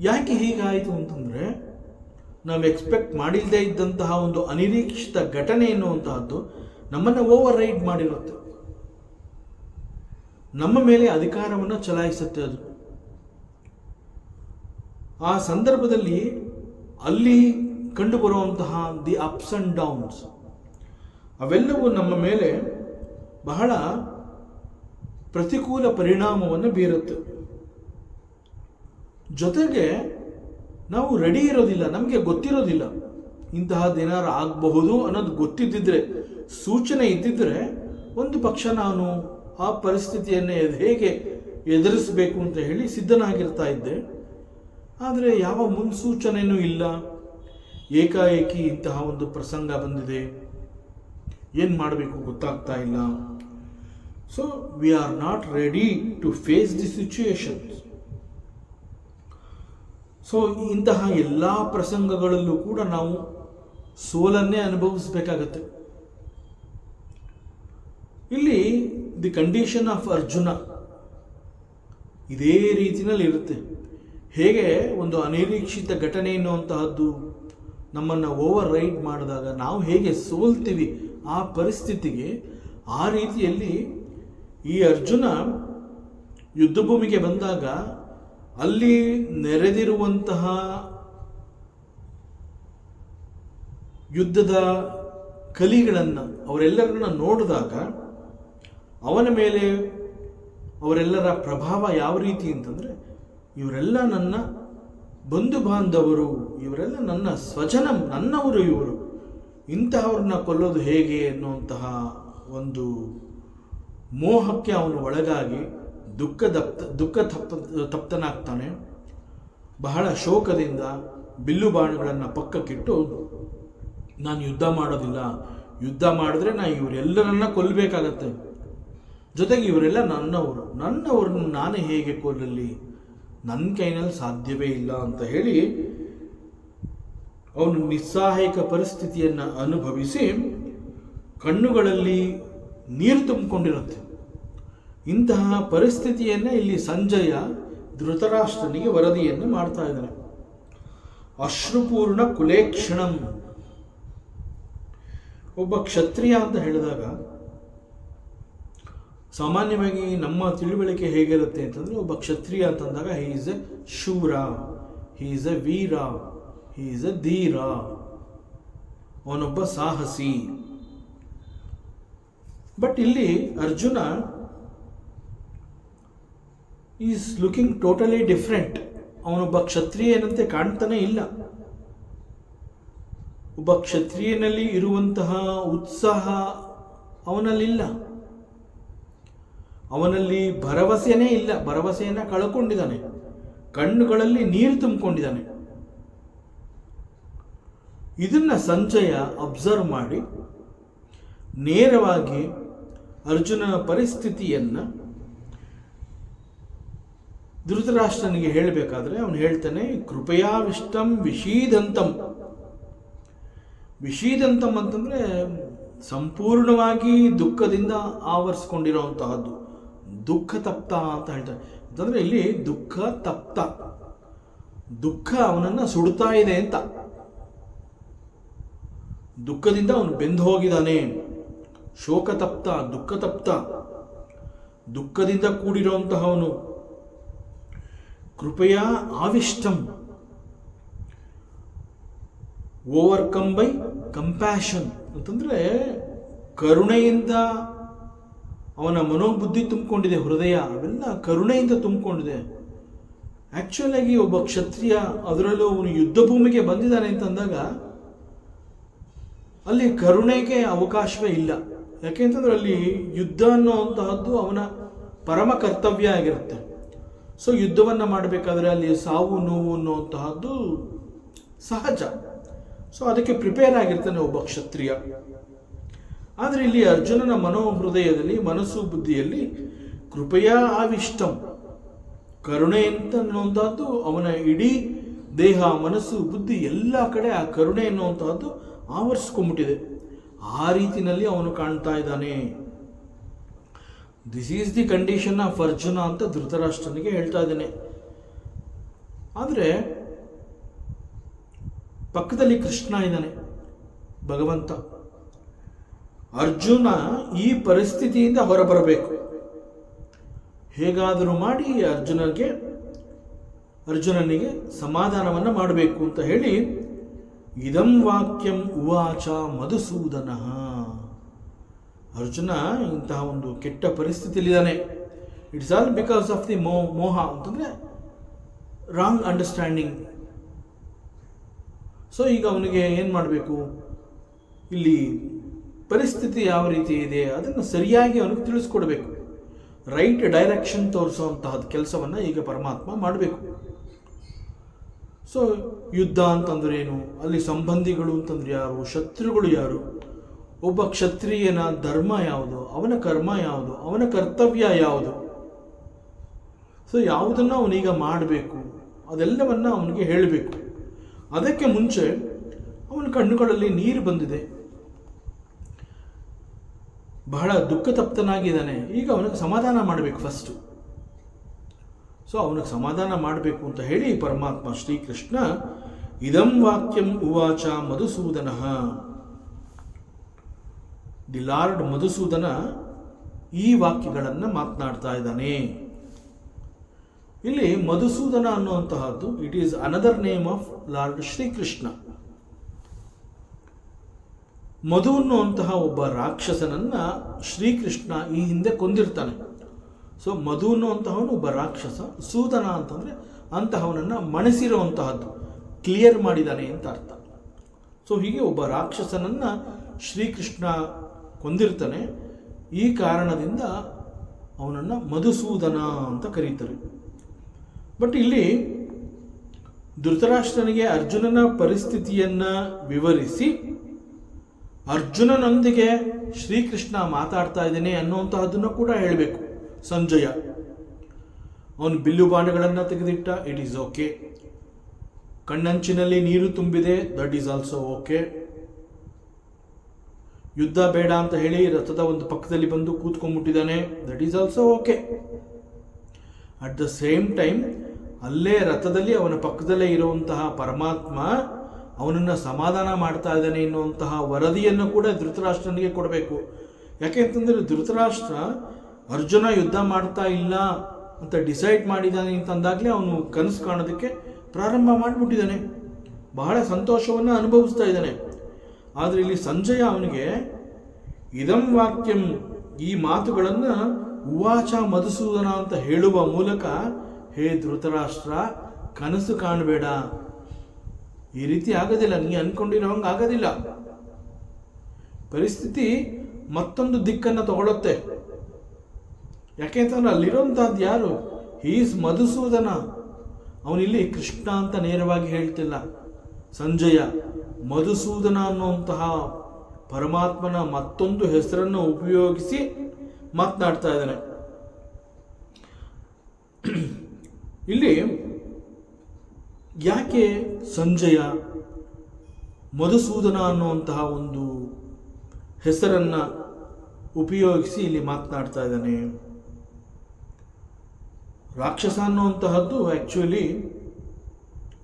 ಯಾಕೆ ಹೀಗಾಯಿತು ಅಂತಂದರೆ, ನಾವು ಎಕ್ಸ್ಪೆಕ್ಟ್ ಮಾಡಿಲ್ಲದೆ ಇದ್ದಂತಹ ಒಂದು ಅನಿರೀಕ್ಷಿತ ಘಟನೆ ಎನ್ನುವಂತಹದ್ದು ನಮ್ಮನ್ನು ಓವರ್ ರೈಡ್ ಮಾಡಿರುತ್ತೆ, ನಮ್ಮ ಮೇಲೆ ಅಧಿಕಾರವನ್ನು ಚಲಾಯಿಸುತ್ತೆ. ಅದು ಆ ಸಂದರ್ಭದಲ್ಲಿ ಅಲ್ಲಿ ಕಂಡುಬರುವಂತಹ ದಿ ಅಪ್ಸ್ ಅಂಡ್ ಡೌನ್ಸ್ ಅವೆಲ್ಲವೂ ನಮ್ಮ ಮೇಲೆ ಬಹಳ ಪ್ರತಿಕೂಲ ಪರಿಣಾಮವನ್ನು ಬೀರುತ್ತೆ. ಜೊತೆಗೆ ನಾವು ರೆಡಿ ಇರೋದಿಲ್ಲ, ನಮಗೆ ಗೊತ್ತಿರೋದಿಲ್ಲ ಇಂತಹದ್ದೇನಾರು ಆಗಬಹುದು ಅನ್ನೋದು ಗೊತ್ತಿದ್ದಿದ್ರೆ, ಸೂಚನೆ ಇದ್ದಿದ್ರೆ ಒಂದು ಪಕ್ಷ ನಾನು ಆ ಪರಿಸ್ಥಿತಿಯನ್ನು ಹೇಗೆ ಎದುರಿಸಬೇಕು ಅಂತ ಹೇಳಿ ಸಿದ್ಧನಾಗಿರ್ತಾ ಇದ್ದೆ. ಆದರೆ ಯಾವ ಮುನ್ಸೂಚನೆಯೂ ಇಲ್ಲ, ಏಕಾಏಕಿ ಇಂತಹ ಒಂದು ಪ್ರಸಂಗ ಬಂದಿದೆ, ಏನು ಮಾಡಬೇಕು ಗೊತ್ತಾಗ್ತಾ ಇಲ್ಲ. So we are not ready to face the situations. So ಇಂತಹ ಎಲ್ಲ ಪ್ರಸಂಗಗಳಲ್ಲೂ ಕೂಡ ನಾವು ಸೋಲನ್ನೇ ಅನುಭವಿಸಬೇಕಾಗತ್ತೆ. ಇಲ್ಲಿ ದಿ ಕಂಡೀಷನ್ ಆಫ್ ಅರ್ಜುನ ಇದೇ ರೀತಿಯಲ್ಲಿ ಇರುತ್ತೆ. ಹೇಗೆ ಒಂದು ಅನಿರೀಕ್ಷಿತ ಘಟನೆ ಎನ್ನುವಂತಹದ್ದು ನಮ್ಮನ್ನು ಓವರ್ ರೈಡ್ ಮಾಡಿದಾಗ ನಾವು ಹೇಗೆ ಸೋಲ್ತೀವಿ ಆ ಪರಿಸ್ಥಿತಿಗೆ, ಆ ರೀತಿಯಲ್ಲಿ ಈ ಅರ್ಜುನ ಯುದ್ಧಭೂಮಿಗೆ ಬಂದಾಗ ಅಲ್ಲಿ ನೆರೆದಿರುವಂತಹ ಯುದ್ಧದ ಕಲಿಗಳನ್ನು ಅವರೆಲ್ಲರನ್ನ ನೋಡಿದಾಗ ಅವನ ಮೇಲೆ ಅವರೆಲ್ಲರ ಪ್ರಭಾವ ಯಾವ ರೀತಿ ಅಂತಂದರೆ, ಇವರೆಲ್ಲ ನನ್ನ ಬಂಧು ಬಾಂಧವರು, ಇವರೆಲ್ಲ ನನ್ನ ಸ್ವಜನ, ನನ್ನವರು ಇವರು, ಇಂತಹವ್ರನ್ನ ಕೊಲ್ಲೋದು ಹೇಗೆ ಅನ್ನುವಂತಹ ಒಂದು ಮೋಹಕ್ಕೆ ಅವನು ಒಳಗಾಗಿ ತಪ್ತನಾಗ್ತಾನೆ. ಬಹಳ ಶೋಕದಿಂದ ಬಿಲ್ಲು ಬಾಣಗಳನ್ನು ಪಕ್ಕಕ್ಕಿಟ್ಟು, ನಾನು ಯುದ್ಧ ಮಾಡೋದಿಲ್ಲ, ಯುದ್ಧ ಮಾಡಿದ್ರೆ ನಾನು ಇವರೆಲ್ಲರನ್ನ ಕೊಲ್ಲಬೇಕಾಗತ್ತೆ, ಜೊತೆಗೆ ಇವರೆಲ್ಲ ನನ್ನವ್ರನ್ನ ನಾನೇ ಹೇಗೆ ಕೊಲ್ಲಲಿ, ನನ್ನ ಕೈನಲ್ಲಿ ಸಾಧ್ಯವೇ ಇಲ್ಲ ಅಂತ ಹೇಳಿ ಅವನು ನಿಸ್ಸಹಾಯಕ ಪರಿಸ್ಥಿತಿಯನ್ನು ಅನುಭವಿಸಿ ಕಣ್ಣುಗಳಲ್ಲಿ ನೀರು ತುಂಬಿಕೊಂಡಿರುತ್ತೆ. ಇಂತಹ ಪರಿಸ್ಥಿತಿಯನ್ನೇ ಇಲ್ಲಿ ಸಂಜಯ ಧೃತರಾಷ್ಟ್ರನಿಗೆ ವರದಿಯನ್ನು ಮಾಡ್ತಾ ಇದ್ದಾನೆ. ಅಶ್ರುಪೂರ್ಣ ಕುಲೇಕ್ಷಣಂ. ಒಬ್ಬ ಕ್ಷತ್ರಿಯ ಅಂತ ಹೇಳಿದಾಗ ಸಾಮಾನ್ಯವಾಗಿ ನಮ್ಮ ತಿಳುವಳಿಕೆ ಹೇಗಿರುತ್ತೆ ಅಂತಂದರೆ, ಒಬ್ಬ ಕ್ಷತ್ರಿಯ ಅಂತಂದಾಗ ಹಿ ಈಸ್ ಎ ಶೂರ, ಹಿ ಈಸ್ ಎ ವೀರ, ಹಿ ಈಸ್ ಎ ಧೀರ, ಅವನೊಬ್ಬ ಸಾಹಸಿ. ಬಟ್ ಇಲ್ಲಿ Arjuna is looking totally different. ಅವನೊಬ್ಬ ಕ್ಷತ್ರಿಯನಂತೆ ಕಾಣ್ತಾನೆ ಇಲ್ಲ. ಒಬ್ಬ ಕ್ಷತ್ರಿಯನಲ್ಲಿ ಇರುವಂತಹ ಉತ್ಸಾಹ ಅವನಲ್ಲಿಲ್ಲ. ಅವನಲ್ಲಿ ಭರವಸೆನೇ ಇಲ್ಲ, ಭರವಸೆಯನ್ನು ಕಳ್ಕೊಂಡಿದ್ದಾನೆ, ಕಣ್ಣುಗಳಲ್ಲಿ ನೀರು ತುಂಬಿಕೊಂಡಿದ್ದಾನೆ. ಇದನ್ನ ಸಂಜಯ ಅಬ್ಸರ್ವ್ ಮಾಡಿ ನೇರವಾಗಿ ಅರ್ಜುನನ ಪರಿಸ್ಥಿತಿಯನ್ನು ಧೃತರಾಷ್ಟ್ರನಿಗೆ ಹೇಳಬೇಕಾದ್ರೆ ಅವನು ಹೇಳ್ತಾನೆ, ಕೃಪಯಾವಿಷ್ಟಂ ವಿಷೀದಂತಂ. ವಿಷೀದಂತಂ ಅಂತಂದರೆ ಸಂಪೂರ್ಣವಾಗಿ ದುಃಖದಿಂದ ಆವರಿಸ್ಕೊಂಡಿರೋಂತಹದ್ದು, ದುಃಖ ತಪ್ತ ಅಂತ ಹೇಳ್ತಾರೆ. ಅಂತಂದರೆ ಇಲ್ಲಿ ದುಃಖ ತಪ್ತ, ದುಃಖ ಅವನನ್ನು ಸುಡ್ತಾ ಇದೆ ಅಂತ. ದುಃಖದಿಂದ ಅವನು ಬೆಂದು ಹೋಗಿದ್ದಾನೆ. ಶೋಕತಪ್ತ, ದುಃಖತಪ್ತ, ದುಃಖದಿಂದ ಕೂಡಿರುವಂತಹವನು. ಕೃಪೆಯ ಆವಿಷ್ಟಂ, ಓವರ್ಕಮ್ ಬೈ ಕಂಪ್ಯಾಷನ್ ಅಂತಂದರೆ ಕರುಣೆಯಿಂದ ಅವನ ಮನೋಬುದ್ಧಿ ತುಂಬಿಕೊಂಡಿದೆ, ಹೃದಯ ಅವೆಲ್ಲ ಕರುಣೆಯಿಂದ ತುಂಬಿಕೊಂಡಿದೆ. ಆ್ಯಕ್ಚುಲ್ ಆಗಿ ಒಬ್ಬ ಕ್ಷತ್ರಿಯ, ಅದರಲ್ಲೂ ಅವನು ಯುದ್ಧ ಭೂಮಿಗೆ ಬಂದಿದ್ದಾನೆ ಅಂತಂದಾಗ ಅಲ್ಲಿ ಕರುಣೆಗೆ ಅವಕಾಶವೇ ಇಲ್ಲ. ಯಾಕೆಂತಂದ್ರೆ ಅಲ್ಲಿ ಯುದ್ಧ ಅನ್ನುವಂತಹದ್ದು ಅವನ ಪರಮ ಕರ್ತವ್ಯ ಆಗಿರುತ್ತೆ. ಸೊ ಯುದ್ಧವನ್ನು ಮಾಡಬೇಕಾದ್ರೆ ಅಲ್ಲಿ ಸಾವು ನೋವು ಅನ್ನುವಂತಹದ್ದು ಸಹಜ. ಸೊ ಅದಕ್ಕೆ ಪ್ರಿಪೇರ್ ಆಗಿರ್ತಾನೆ ಒಬ್ಬ ಕ್ಷತ್ರಿಯ. ಆದರೆ ಇಲ್ಲಿ ಅರ್ಜುನನ ಮನೋಹೃದಯದಲ್ಲಿ, ಮನಸ್ಸು ಬುದ್ಧಿಯಲ್ಲಿ ಕೃಪೆಯ ಆವಿಷ್ಟಂ, ಕರುಣೆ ಅಂತ ಅನ್ನುವಂಥದ್ದು ಅವನ ಇಡೀ ದೇಹ, ಮನಸ್ಸು, ಬುದ್ಧಿ ಎಲ್ಲ ಕಡೆ ಆ ಕರುಣೆ ಎನ್ನುವಂತಹದ್ದು ಆವರಿಸ್ಕೊಂಡ್ಬಿಟ್ಟಿದೆ. ಆ ರೀತಿಯಲ್ಲಿ ಅವನು ಕಾಣ್ತಾ ಇದ್ದಾನೆ. This is the condition of Arjuna ಅಂತ ಧೃತರಾಷ್ಟ್ರನಿಗೆ ಹೇಳ್ತಾ ಇದ್ದಾನೆ. ಆದರೆ ಪಕ್ಕದಲ್ಲಿ ಕೃಷ್ಣ ಇದ್ದಾನೆ, ಭಗವಂತ. ಅರ್ಜುನ ಈ ಪರಿಸ್ಥಿತಿಯಿಂದ ಹೊರಬರಬೇಕು, ಹೇಗಾದರೂ ಮಾಡಿ ಅರ್ಜುನನಿಗೆ ಸಮಾಧಾನವನ್ನು ಮಾಡಬೇಕು ಅಂತ ಹೇಳಿ ಇದಂ ವಾಕ್ಯಂ ಉವಾಚ ಮಧುಸೂದನ. ಅರ್ಜುನ ಇಂತಹ ಒಂದು ಕೆಟ್ಟ ಪರಿಸ್ಥಿತಿಯಲ್ಲಿದ್ದಾನೆ. It's all because of the ಮೋಹ ಅಂತಂದರೆ ರಾಂಗ್ ಅಂಡರ್ಸ್ಟ್ಯಾಂಡಿಂಗ್. ಸೊ ಈಗ ಅವನಿಗೆ ಏನು ಮಾಡಬೇಕು, ಇಲ್ಲಿ ಪರಿಸ್ಥಿತಿ ಯಾವ ರೀತಿ ಇದೆ ಅದನ್ನು ಸರಿಯಾಗಿ ಅವನಿಗೆ ತಿಳಿಸ್ಕೊಡ್ಬೇಕು. ರೈಟ್ ಡೈರೆಕ್ಷನ್ ತೋರಿಸುವಂತಹದ್ದು ಕೆಲಸವನ್ನು ಈಗ ಪರಮಾತ್ಮ ಮಾಡಬೇಕು. ಸೊ ಯುದ್ಧ ಅಂತಂದ್ರೆ ಏನು, ಅಲ್ಲಿ ಸಂಬಂಧಿಗಳು ಅಂತಂದ್ರೆ ಯಾರು, ಶತ್ರುಗಳು ಯಾರು, ಒಬ್ಬ ಕ್ಷತ್ರಿಯನ ಧರ್ಮ ಯಾವುದು, ಅವನ ಕರ್ಮ ಯಾವುದು, ಅವನ ಕರ್ತವ್ಯ ಯಾವುದು, ಸೊ ಯಾವುದನ್ನು ಅವನೀಗ ಮಾಡಬೇಕು ಅದೆಲ್ಲವನ್ನು ಅವನಿಗೆ ಹೇಳಬೇಕು. ಅದಕ್ಕೆ ಮುಂಚೆ ಅವನ ಕಣ್ಣುಗಳಲ್ಲಿ ನೀರು ಬಂದಿದೆ, ಬಹಳ ದುಃಖತಪ್ತನಾಗಿದ್ದಾನೆ. ಈಗ ಅವನಿಗೆ ಸಮಾಧಾನ ಮಾಡಬೇಕು ಫಸ್ಟು. ಸೊ ಅವನಿಗೆ ಸಮಾಧಾನ ಮಾಡಬೇಕು ಅಂತ ಹೇಳಿ ಪರಮಾತ್ಮ ಶ್ರೀಕೃಷ್ಣ ಇದಂ ವಾಕ್ಯಂ ಉವಾಚ ಮಧುಸೂದನ. ದಿ ಲಾರ್ಡ್ ಮಧುಸೂದನ ಈ ವಾಕ್ಯಗಳನ್ನು ಮಾತನಾಡ್ತಾ ಇದ್ದಾನೆ. ಇಲ್ಲಿ ಮಧುಸೂದನ ಅನ್ನುವಂತಹದ್ದು it is another name of lord Shrikrishna. Madhu ಅನ್ನುವಂತಹ ಒಬ್ಬ ರಾಕ್ಷಸನನ್ನ ಶ್ರೀಕೃಷ್ಣ ಈ ಹಿಂದೆ ಕೊಂದಿರ್ತಾನೆ. ಸೊ ಮಧು ಅನ್ನುವಂತಹವನು ಒಬ್ಬ ರಾಕ್ಷಸ, ಸೂದನ ಅಂತಂದರೆ ಅಂತಹವನನ್ನು ಮಣಿಸಿರುವಂತಹದ್ದು, ಕ್ಲಿಯರ್ ಮಾಡಿದ್ದಾನೆ ಅಂತ ಅರ್ಥ. ಸೊ ಹೀಗೆ ಒಬ್ಬ ರಾಕ್ಷಸನನ್ನು ಶ್ರೀಕೃಷ್ಣ ಕೊಂದಿರ್ತಾನೆ. ಈ ಕಾರಣದಿಂದ ಅವನನ್ನು ಮಧುಸೂದನ ಅಂತ ಕರೀತಾರೆ. ಬಟ್ ಇಲ್ಲಿ ಧೃತರಾಷ್ಟ್ರನಿಗೆ ಅರ್ಜುನನ ಪರಿಸ್ಥಿತಿಯನ್ನು ವಿವರಿಸಿ ಅರ್ಜುನನೊಂದಿಗೆ ಶ್ರೀಕೃಷ್ಣ ಮಾತಾಡ್ತಾ ಇದ್ದೇನೆ ಅನ್ನುವಂತಹದ್ದನ್ನು ಕೂಡ ಹೇಳಬೇಕು ಸಂಜಯ. ಅವನು ಬಿಲ್ಲು ಬಾಣಗಳನ್ನು ತೆಗೆದಿಟ್ಟ, ಇಟ್ ಈಸ್ ಓಕೆ. ಕಣ್ಣಂಚಿನಲ್ಲಿ ನೀರು ತುಂಬಿದೆ, ದಟ್ ಈಸ್ ಆಲ್ಸೋ ಓಕೆ. ಯುದ್ಧ ಬೇಡ ಅಂತ ಹೇಳಿ ರಥದ ಒಂದು ಪಕ್ಕದಲ್ಲಿ ಬಂದು ಕೂತ್ಕೊಂಡ್ಬಿಟ್ಟಿದ್ದಾನೆ, that is also okay. At the same time ಅಲ್ಲೇ ರಥದಲ್ಲಿ ಅವನ ಪಕ್ಕದಲ್ಲೇ ಇರುವಂತಹ ಪರಮಾತ್ಮ ಅವನನ್ನು ಸಮಾಧಾನ ಮಾಡ್ತಾ ಇದ್ದಾನೆ ಎನ್ನುವಂತಹ ವರದಿಯನ್ನು ಕೂಡ ಧೃತರಾಷ್ಟ್ರನಿಗೆ ಕೊಡಬೇಕು. ಯಾಕೆಂತಂದರೆ ಧೃತರಾಷ್ಟ್ರ ಅರ್ಜುನ ಯುದ್ಧ ಮಾಡ್ತಾ ಇಲ್ಲ ಅಂತ ಡಿಸೈಡ್ ಮಾಡಿದ್ದಾನೆ ಅಂತಂದಾಗಲೇ ಅವನು ಕನಸು ಕಾಣೋದಕ್ಕೆ ಪ್ರಾರಂಭ ಮಾಡಿಬಿಟ್ಟಿದ್ದಾನೆ, ಬಹಳ ಸಂತೋಷವನ್ನು ಅನುಭವಿಸ್ತಾ ಇದ್ದಾನೆ. ಆದರೆ ಇಲ್ಲಿ ಸಂಜಯ ಅವನಿಗೆ ಇದಂ ವಾಕ್ಯಂ, ಈ ಮಾತುಗಳನ್ನು ಉವಾಚ ಮಧುಸೂದನ ಅಂತ ಹೇಳುವ ಮೂಲಕ, ಹೇ ಧೃತರಾಷ್ಟ್ರ, ಕನಸು ಕಾಣಬೇಡ, ಈ ರೀತಿ ಆಗೋದಿಲ್ಲ, ನೀ ಅನ್ಕೊಂಡಿರೋ ಹಂಗೆ ಆಗೋದಿಲ್ಲ. ಪರಿಸ್ಥಿತಿ ಮತ್ತೊಂದು ದಿಕ್ಕನ್ನು ತಗೊಳುತ್ತೆ. ಯಾಕೆಂತಂದ್ರೆ ಅಲ್ಲಿರೋಂಥದ್ದು ಯಾರು? ಈಸ್ ಮಧುಸೂದನ. ಅವನಿಲ್ಲಿ ಕೃಷ್ಣ ಅಂತ ನೇರವಾಗಿ ಹೇಳ್ತಿಲ್ಲ ಸಂಜಯ, ಮಧುಸೂದನ ಅನ್ನುವಂತಹ ಪರಮಾತ್ಮನ ಮತ್ತೊಂದು ಹೆಸರನ್ನು ಉಪಯೋಗಿಸಿ ಮಾತನಾಡ್ತಾ ಇದ್ದಾನೆ. ಇಲ್ಲಿ ಯಾಕೆ ಸಂಜಯ ಮಧುಸೂದನ ಅನ್ನುವಂತಹ ಒಂದು ಹೆಸರನ್ನು ಉಪಯೋಗಿಸಿ ಇಲ್ಲಿ ಮಾತನಾಡ್ತಾ ಇದ್ದಾನೆ? ರಾಕ್ಷಸ ಅನ್ನುವಂತಹದ್ದು ಆ್ಯಕ್ಚುಲಿ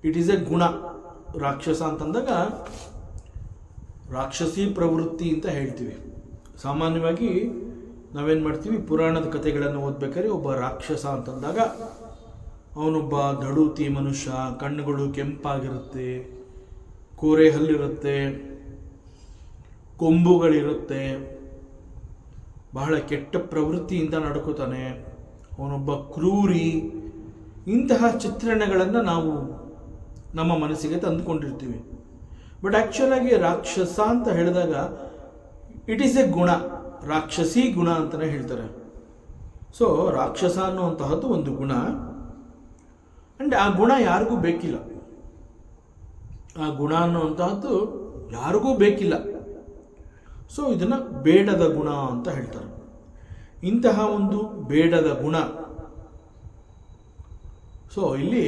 ಇಟ್ ಈಸ್ ಎ ಗುಣ. ರಾಕ್ಷಸ ಅಂತಂದಾಗ ರಾಕ್ಷಸಿ ಪ್ರವೃತ್ತಿ ಅಂತ ಹೇಳ್ತೀವಿ. ಸಾಮಾನ್ಯವಾಗಿ ನಾವೇನು ಮಾಡ್ತೀವಿ, ಪುರಾಣದ ಕಥೆಗಳನ್ನು ಓದ್ಬೇಕಾದ್ರೆ ಒಬ್ಬ ರಾಕ್ಷಸ ಅಂತಂದಾಗ ಅವನೊಬ್ಬ ದಡೂತಿ ಮನುಷ್ಯ, ಕಣ್ಣುಗಳು ಕೆಂಪಾಗಿರುತ್ತೆ, ಕೋರೆ ಹಲ್ಲಿರುತ್ತೆ, ಕೊಂಬುಗಳಿರುತ್ತೆ, ಬಹಳ ಕೆಟ್ಟ ಪ್ರವೃತ್ತಿಯಿಂದ ನಡ್ಕೋತಾನೆ, ಅವನೊಬ್ಬ ಕ್ರೂರಿ. ಇಂತಹ ಚಿತ್ರಣಗಳನ್ನು ನಾವು ನಮ್ಮ ಮನಸ್ಸಿಗೆ ತಂದುಕೊಂಡಿರ್ತೀವಿ. ಬಟ್ ಆ್ಯಕ್ಚುಲಾಗಿ ರಾಕ್ಷಸ ಅಂತ ಹೇಳಿದಾಗ ಇಟ್ ಈಸ್ ಎ ಗುಣ, ರಾಕ್ಷಸಿ ಗುಣ ಅಂತಲೇ ಹೇಳ್ತಾರೆ. ಸೊ ರಾಕ್ಷಸ ಅನ್ನುವಂತಹದ್ದು ಒಂದು ಗುಣ, ಆ್ಯಂಡ್ ಆ ಗುಣ ಯಾರಿಗೂ ಬೇಕಿಲ್ಲ. ಆ ಗುಣ ಅನ್ನುವಂತಹದ್ದು ಯಾರಿಗೂ ಬೇಕಿಲ್ಲ. ಸೊ ಇದನ್ನು ಬೇಡದ ಗುಣ ಅಂತ ಹೇಳ್ತಾರೆ. ಇಂತಹ ಒಂದು ಬೇಡದ ಗುಣ. ಸೊ ಇಲ್ಲಿ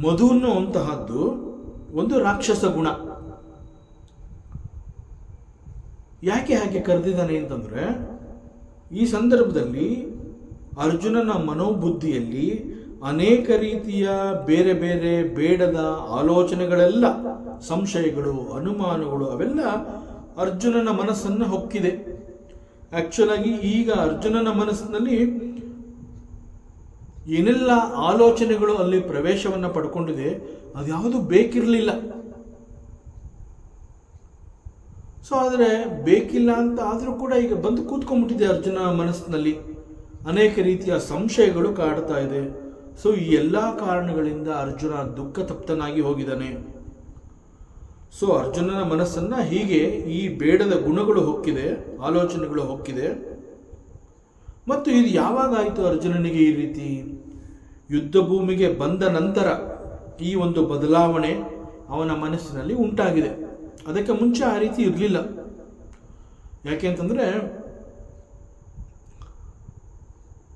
ಮಧು ಅನ್ನುವಂತಹದ್ದು ಒಂದು ರಾಕ್ಷಸ ಗುಣ. ಯಾಕೆ ಹಾಗೆ ಕರೆದಿದ್ದಾನೆ ಅಂತಂದರೆ, ಈ ಸಂದರ್ಭದಲ್ಲಿ ಅರ್ಜುನನ ಮನೋಬುದ್ಧಿಯಲ್ಲಿ ಅನೇಕ ರೀತಿಯ ಬೇರೆ ಬೇರೆ ಬೇಡದ ಆಲೋಚನೆಗಳೆಲ್ಲ, ಸಂಶಯಗಳು, ಅನುಮಾನಗಳು ಅವೆಲ್ಲ ಅರ್ಜುನನ ಮನಸ್ಸನ್ನು ಹೊಕ್ಕಿದೆ. ಆ್ಯಕ್ಚುಲಾಗಿ ಈಗ ಅರ್ಜುನನ ಮನಸ್ಸಿನಲ್ಲಿ ಏನೆಲ್ಲ ಆಲೋಚನೆಗಳು ಅಲ್ಲಿ ಪ್ರವೇಶವನ್ನು ಪಡ್ಕೊಂಡಿದೆ, ಅದ್ಯಾವುದು ಬೇಕಿರಲಿಲ್ಲ. ಸೊ ಆದರೆ ಬೇಕಿಲ್ಲ ಅಂತ ಆದರೂ ಕೂಡ ಈಗ ಬಂದು ಕೂತ್ಕೊಂಡ್ಬಿಟ್ಟಿದೆ ಅರ್ಜುನ ಮನಸ್ಸಿನಲ್ಲಿ. ಅನೇಕ ರೀತಿಯ ಸಂಶಯಗಳು ಕಾಡ್ತಾ ಇದೆ. ಸೊ ಈ ಎಲ್ಲ ಕಾರಣಗಳಿಂದ ಅರ್ಜುನ ದುಃಖ ತಪ್ತನಾಗಿ ಹೋಗಿದ್ದಾನೆ. ಸೊ ಅರ್ಜುನನ ಮನಸ್ಸನ್ನು ಹೀಗೆ ಈ ಬೇಡದ ಗುಣಗಳು ಹೊಕ್ಕಿದೆ, ಆಲೋಚನೆಗಳು ಹೊಕ್ಕಿದೆ. ಮತ್ತು ಇದು ಯಾವಾಗ ಆಯಿತು ಅರ್ಜುನನಿಗೆ ಈ ರೀತಿ? ಯುದ್ಧ ಭೂಮಿಗೆ ಬಂದ ನಂತರ ಈ ಒಂದು ಬದಲಾವಣೆ ಅವನ ಮನಸ್ಸಿನಲ್ಲಿ ಉಂಟಾಗಿದೆ. ಅದಕ್ಕೆ ಮುಂಚೆ ಆ ರೀತಿ ಇರಲಿಲ್ಲ. ಯಾಕೆ ಅಂತಂದರೆ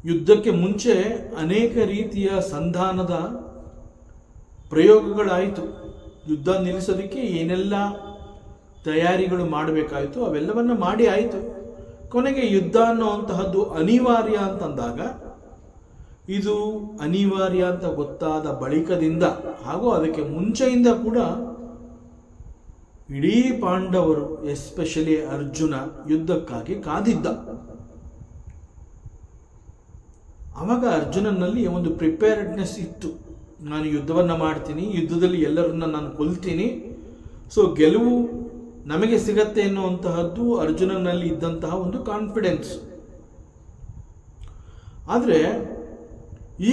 ಯುದ್ಧಕ್ಕೆ ಮುಂಚೆ ಅನೇಕ ರೀತಿಯ ಸಂಧಾನದ ಪ್ರಯೋಗಗಳಾಯಿತು. ಯುದ್ಧ ನಿಲ್ಲಿಸೋದಕ್ಕೆ ಏನೆಲ್ಲ ತಯಾರಿಗಳು ಮಾಡಬೇಕಾಯಿತು ಅವೆಲ್ಲವನ್ನು ಮಾಡಿ ಆಯಿತು. ಕೊನೆಗೆ ಯುದ್ಧ ಅನ್ನುವಂತಹದ್ದು ಅನಿವಾರ್ಯ ಅಂತಂದಾಗ, ಇದು ಅನಿವಾರ್ಯ ಅಂತ ಗೊತ್ತಾದ ಬಳಿಕದಿಂದ ಹಾಗೂ ಅದಕ್ಕೆ ಮುಂಚೆಯಿಂದ ಕೂಡ ಇಡೀ ಪಾಂಡವರು, ಎಸ್ಪೆಷಲಿ ಅರ್ಜುನ, ಯುದ್ಧಕ್ಕಾಗಿ ಕಾದಿದ್ದ. ಆವಾಗ ಅರ್ಜುನನಲ್ಲಿ ಒಂದು ಪ್ರಿಪೇರ್ಡ್ನೆಸ್ ಇತ್ತು. ನಾನು ಯುದ್ಧವನ್ನು ಮಾಡ್ತೀನಿ, ಯುದ್ಧದಲ್ಲಿ ಎಲ್ಲರನ್ನ ನಾನು ಕೊಲ್ತೀನಿ, ಸೊ ಗೆಲುವು ನಮಗೆ ಸಿಗತ್ತೆ ಎನ್ನುವಂತಹದ್ದು ಅರ್ಜುನನಲ್ಲಿ ಇದ್ದಂತಹ ಒಂದು ಕಾನ್ಫಿಡೆನ್ಸ್. ಆದರೆ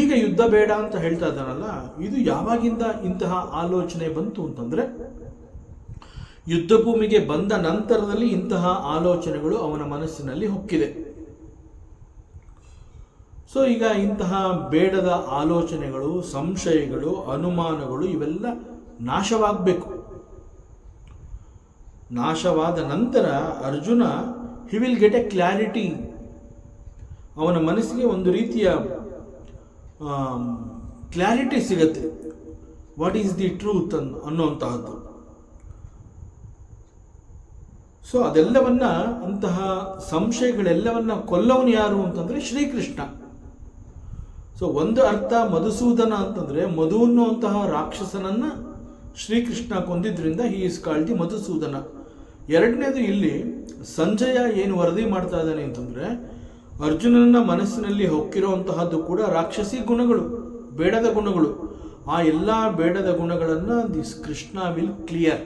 ಈಗ ಯುದ್ಧ ಬೇಡ ಅಂತ ಹೇಳ್ತಾ ಇದ್ದಾನಲ್ಲ, ಇದು ಯಾವಾಗಿಂದ ಇಂತಹ ಆಲೋಚನೆ ಬಂತು ಅಂತಂದರೆ, ಯುದ್ಧ ಭೂಮಿಗೆ ಬಂದ ನಂತರದಲ್ಲಿ ಇಂತಹ ಆಲೋಚನೆಗಳು ಅವನ ಮನಸ್ಸಿನಲ್ಲಿ ಹೊಕ್ಕಿದೆ. ಸೊ ಈಗ ಇಂತಹ ಬೇಡದ ಆಲೋಚನೆಗಳು, ಸಂಶಯಗಳು, ಅನುಮಾನಗಳು ಇವೆಲ್ಲ ನಾಶವಾಗಬೇಕು. ನಾಶವಾದ ನಂತರ Arjuna he will get a clarity. ಅವನ ಮನಸ್ಸಿಗೆ ಒಂದು ರೀತಿಯ ಕ್ಲಾರಿಟಿ ಸಿಗತ್ತೆ, ವಾಟ್ ಈಸ್ ದಿ ಟ್ರೂತ್ ಅನ್ನುವಂತಹದ್ದು. ಸೊ ಅದೆಲ್ಲವನ್ನ, ಅಂತಹ ಸಂಶಯಗಳೆಲ್ಲವನ್ನ ಕೊಲ್ಲವನು ಯಾರು ಅಂತಂದ್ರೆ ಶ್ರೀಕೃಷ್ಣ. ಸೊ ಒಂದು ಅರ್ಥ ಮಧುಸೂದನ ಅಂತಂದ್ರೆ ಮಧು ಅನ್ನುವಂತಹ ರಾಕ್ಷಸನನ್ನ ಶ್ರೀಕೃಷ್ಣ ಕೊಂದಿದ್ರಿಂದ he is called the Madhusudana. ಎರಡನೇದು, ಇಲ್ಲಿ ಸಂಜಯ ಏನು ವರದಿ ಮಾಡ್ತಾ ಇದ್ದಾನೆ ಅಂತಂದ್ರೆ ಅರ್ಜುನನ ಮನಸ್ಸಿನಲ್ಲಿ ಹೊಕ್ಕಿರುವಂತಹದ್ದು ಕೂಡ ರಾಕ್ಷಸಿ ಗುಣಗಳು, ಬೇಡದ ಗುಣಗಳು. ಆ ಎಲ್ಲ ಬೇಡದ ಗುಣಗಳನ್ನ this Krishna will clear.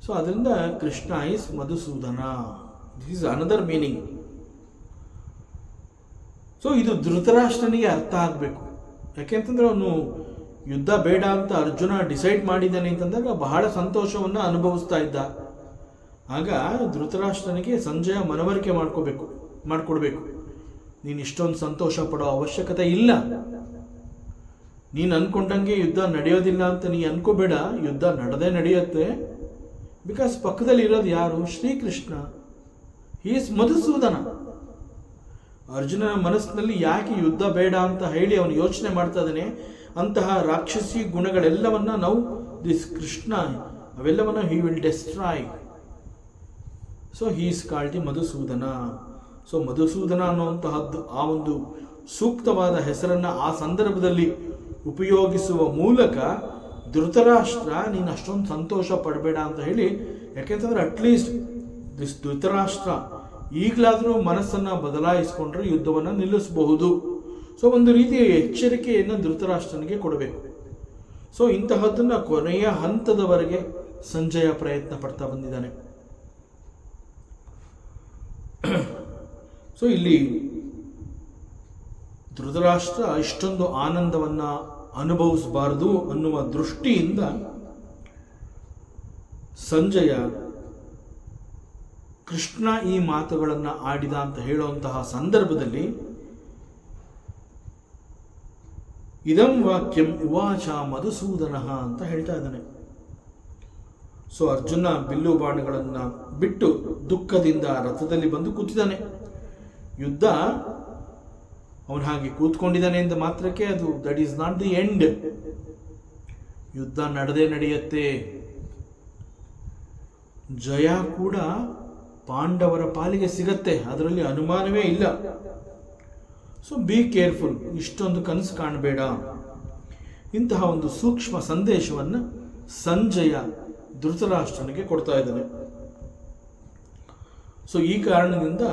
So ಅದರಿಂದ Krishna is Madhusudana. This is another meaning. So ಇದು ಧೃತರಾಷ್ಟ್ರನಿಗೆ ಅರ್ಥ ಆಗಬೇಕು. ಯಾಕೆಂತಂದ್ರೆ ಅವನು ಯುದ್ಧ ಬೇಡ ಅಂತ ಅರ್ಜುನ ಡಿಸೈಡ್ ಮಾಡಿದ್ದಾನೆ ಅಂತಂದಾಗ ಬಹಳ ಸಂತೋಷವನ್ನು ಅನುಭವಿಸ್ತಾ ಇದ್ದ. ಆಗ ಧೃತರಾಷ್ಟ್ರನಿಗೆ ಸಂಜಯ ಮನವರಿಕೆ ಮಾಡಿಕೊಡ್ಬೇಕು. ನೀನು ಇಷ್ಟೊಂದು ಸಂತೋಷ ಪಡೋ ಅವಶ್ಯಕತೆ ಇಲ್ಲ. ನೀನು ಅನ್ಕೊಂಡಂಗೆ ಯುದ್ಧ ನಡೆಯೋದಿಲ್ಲ ಅಂತ ನೀ ಅನ್ಕೋಬೇಡ. ಯುದ್ಧ ನಡೆಯುತ್ತೆ. ಬಿಕಾಸ್ ಪಕ್ಕದಲ್ಲಿ ಇರೋದು ಯಾರು? ಶ್ರೀಕೃಷ್ಣ. He is Madhusudana. ಅರ್ಜುನನ ಮನಸ್ಸಿನಲ್ಲಿ ಯಾಕೆ ಯುದ್ಧ ಬೇಡ ಅಂತ ಹೇಳಿ ಅವನು ಯೋಚನೆ ಮಾಡ್ತಾ ಇದ್ದಾನೆ, ಅಂತಹ ರಾಕ್ಷಸಿ ಗುಣಗಳೆಲ್ಲವನ್ನ ನಾವು ದಿಸ್ ಕೃಷ್ಣ ಅವೆಲ್ಲವನ್ನ he will destroy. So he is called the Madhusudana. So Madhusudana ಅನ್ನುವಂತಹದ್ದು ಆ ಒಂದು ಸೂಕ್ತವಾದ ಹೆಸರನ್ನ ಆ ಸಂದರ್ಭದಲ್ಲಿ ಉಪಯೋಗಿಸುವ ಮೂಲಕ ಧೃತರಾಷ್ಟ್ರ ನೀನು ಅಷ್ಟೊಂದು ಸಂತೋಷ ಪಡಬೇಡ ಅಂತ ಹೇಳಿ, ಯಾಕೆಂತಂದ್ರೆ ಅಟ್ಲೀಸ್ಟ್ ದಿಸ್ ಧೃತರಾಷ್ಟ್ರ ಈಗಲಾದರೂ ಮನಸ್ಸನ್ನು ಬದಲಾಯಿಸಿಕೊಂಡ್ರೆ ಯುದ್ಧವನ್ನು ನಿಲ್ಲಿಸಬಹುದು. ಸೊ ಒಂದು ರೀತಿಯ ಎಚ್ಚರಿಕೆಯನ್ನು ಧೃತರಾಷ್ಟ್ರನಿಗೆ ಕೊಡಬೇಕು. ಸೊ ಇಂತಹದ್ದನ್ನು ಕೊನೆಯ ಹಂತದವರೆಗೆ ಸಂಜಯ ಪ್ರಯತ್ನ ಪಡ್ತಾ ಬಂದಿದ್ದಾನೆ. ಸೊ ಇಲ್ಲಿ ಧೃತರಾಷ್ಟ್ರ ಇಷ್ಟೊಂದು ಆನಂದವನ್ನ ಅನುಭವಿಸಬಾರದು ಅನ್ನುವ ದೃಷ್ಟಿಯಿಂದ ಸಂಜಯ ಕೃಷ್ಣ ಈ ಮಾತುಗಳನ್ನು ಆಡಿದ ಅಂತ ಹೇಳುವಂತಹ ಸಂದರ್ಭದಲ್ಲಿ ಇದಂ ವಾಕ್ಯಂ ಉವಾಚ ಮಧುಸೂದನ ಅಂತ ಹೇಳ್ತಾ ಇದ್ದಾನೆ. ಸೊ ಅರ್ಜುನ ಬಿಲ್ಲು ಬಾಣಗಳನ್ನು ಬಿಟ್ಟು ದುಃಖದಿಂದ ರಥದಲ್ಲಿ ಬಂದು ಕೂತಿದ್ದಾನೆ. ಯುದ್ಧ ಅವನು ಹಾಗೆ ಕೂತ್ಕೊಂಡಿದ್ದಾನೆ ಎಂದು ಮಾತ್ರಕ್ಕೆ ಅದು that is not the end. ಯುದ್ಧ ನಡೆಯುತ್ತೆ. ಜಯ ಕೂಡ ಪಾಂಡವರ ಪಾಲಿಗೆ ಸಿಗತ್ತೆ, ಅದರಲ್ಲಿ ಅನುಮಾನವೇ ಇಲ್ಲ. ಸೊ ಬಿ ಕೇರ್ಫುಲ್, ಇಷ್ಟೊಂದು ಕನಸು ಕಾಣಬೇಡ. ಇಂತಹ ಒಂದು ಸೂಕ್ಷ್ಮ ಸಂದೇಶವನ್ನು ಸಂಜಯ ಧೃತರಾಷ್ಟ್ರನಿಗೆ ಕೊಡ್ತಾ ಇದ್ದಾನೆ. ಸೊ ಈ ಕಾರಣದಿಂದ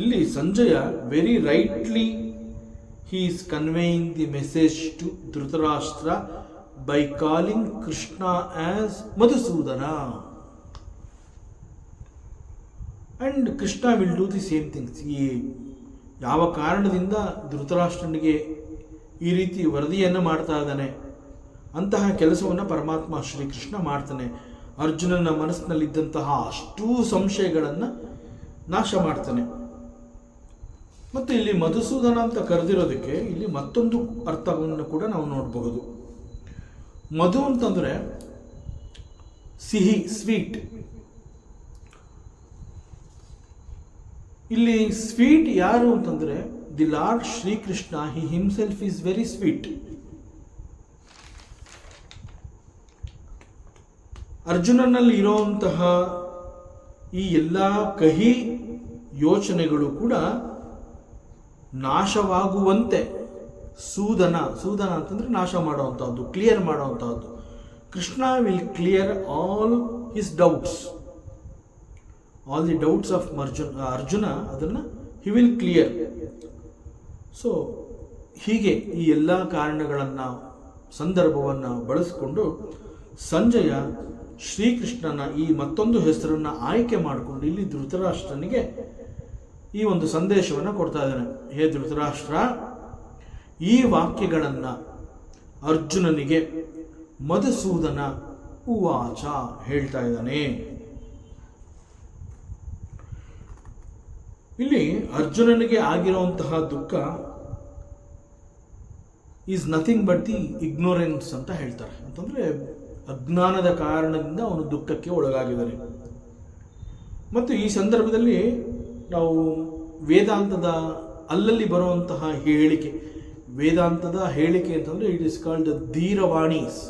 ಇಲ್ಲಿ Sanjaya very rightly he is conveying the message to Dhritarashtra by calling Krishna as Madhusudana. And Krishna will do the same things. ಯಾವ ಕಾರಣದಿಂದ ಧೃತರಾಷ್ಟ್ರನಿಗೆ ಈ ರೀತಿ ವರದಿಯನ್ನು ಮಾಡ್ತಾ ಇದ್ದಾನೆ, ಅಂತಹ ಕೆಲಸವನ್ನು ಪರಮಾತ್ಮ ಶ್ರೀಕೃಷ್ಣ ಮಾಡ್ತಾನೆ. ಅರ್ಜುನನ ಮನಸ್ಸಿನಲ್ಲಿದ್ದಂತಹ ಅಷ್ಟೂ ಸಂಶಯಗಳನ್ನು ನಾಶ ಮಾಡ್ತಾನೆ. ಮತ್ತು ಇಲ್ಲಿ ಮಧುಸೂದನ ಅಂತ ಕರೆದಿರೋದಕ್ಕೆ ಇಲ್ಲಿ ಮತ್ತೊಂದು ಅರ್ಥವನ್ನು ಕೂಡ ನಾವು ನೋಡಬಹುದು. ಮಧು ಅಂತಂದ್ರೆ ಸಿಹಿ, ಸ್ವೀಟ್. ಇಲ್ಲಿ ಸ್ವೀಟ್ ಯಾರು ಅಂತಂದ್ರೆ the lord Shrikrishna. He himself is very sweet. ಅರ್ಜುನನಲ್ಲಿ ಇರುವಂತಹ ಈ ಎಲ್ಲ ಕಹಿ ಯೋಚನೆಗಳು ಕೂಡ ನಾಶವಾಗುವಂತೆ ಸೂದನ ಅಂತಂದ್ರೆ ನಾಶ ಮಾಡುವಂತಹದ್ದು, ಕ್ಲಿಯರ್ ಮಾಡುವಂತಹದ್ದು. Krishna will clear all his doubts, all the doubts of Arjuna ಅದನ್ನು ಹಿ ವಿಲ್ ಕ್ಲಿಯರ್. ಸೊ ಹೀಗೆ ಈ ಎಲ್ಲ ಕಾರಣಗಳನ್ನು, ಸಂದರ್ಭವನ್ನು ಬಳಸಿಕೊಂಡು ಸಂಜಯ ಶ್ರೀಕೃಷ್ಣನ ಈ ಮತ್ತೊಂದು ಹೆಸರನ್ನು ಆಯ್ಕೆ ಮಾಡಿಕೊಂಡು ಇಲ್ಲಿ ಧೃತರಾಷ್ಟ್ರನಿಗೆ ಈ ಒಂದು ಸಂದೇಶವನ್ನು ಕೊಡ್ತಾ ಇದ್ದಾನೆ. ಹೇ ಧೃತರಾಷ್ಟ್ರ, ಈ ವಾಕ್ಯಗಳನ್ನು ಅರ್ಜುನನಿಗೆ ಮಧುಸೂದನ ಉವಾಚ ಹೇಳ್ತಾ ಇದ್ದಾನೆ. ಇಲ್ಲಿ ಅರ್ಜುನನಿಗೆ ಆಗಿರುವಂತಹ ದುಃಖ is nothing but the ignorance ಅಂತ ಹೇಳ್ತಾರೆ. ಅಂತಂದರೆ ಅಜ್ಞಾನದ ಕಾರಣದಿಂದ ಅವನು ದುಃಖಕ್ಕೆ ಒಳಗಾಗಿದ್ದಾನೆ. ಮತ್ತು ಈ ಸಂದರ್ಭದಲ್ಲಿ ನಾವು ವೇದಾಂತದ ಅಲ್ಲಲ್ಲಿ ಬರುವಂತಹ ಹೇಳಿಕೆ, ವೇದಾಂತದ ಹೇಳಿಕೆ ಅಂತಂದರೆ ಇಟ್ ಇಸ್ ಕಾಲ್ಡ್ ದ ಧೀರವಾಣೀಸ್.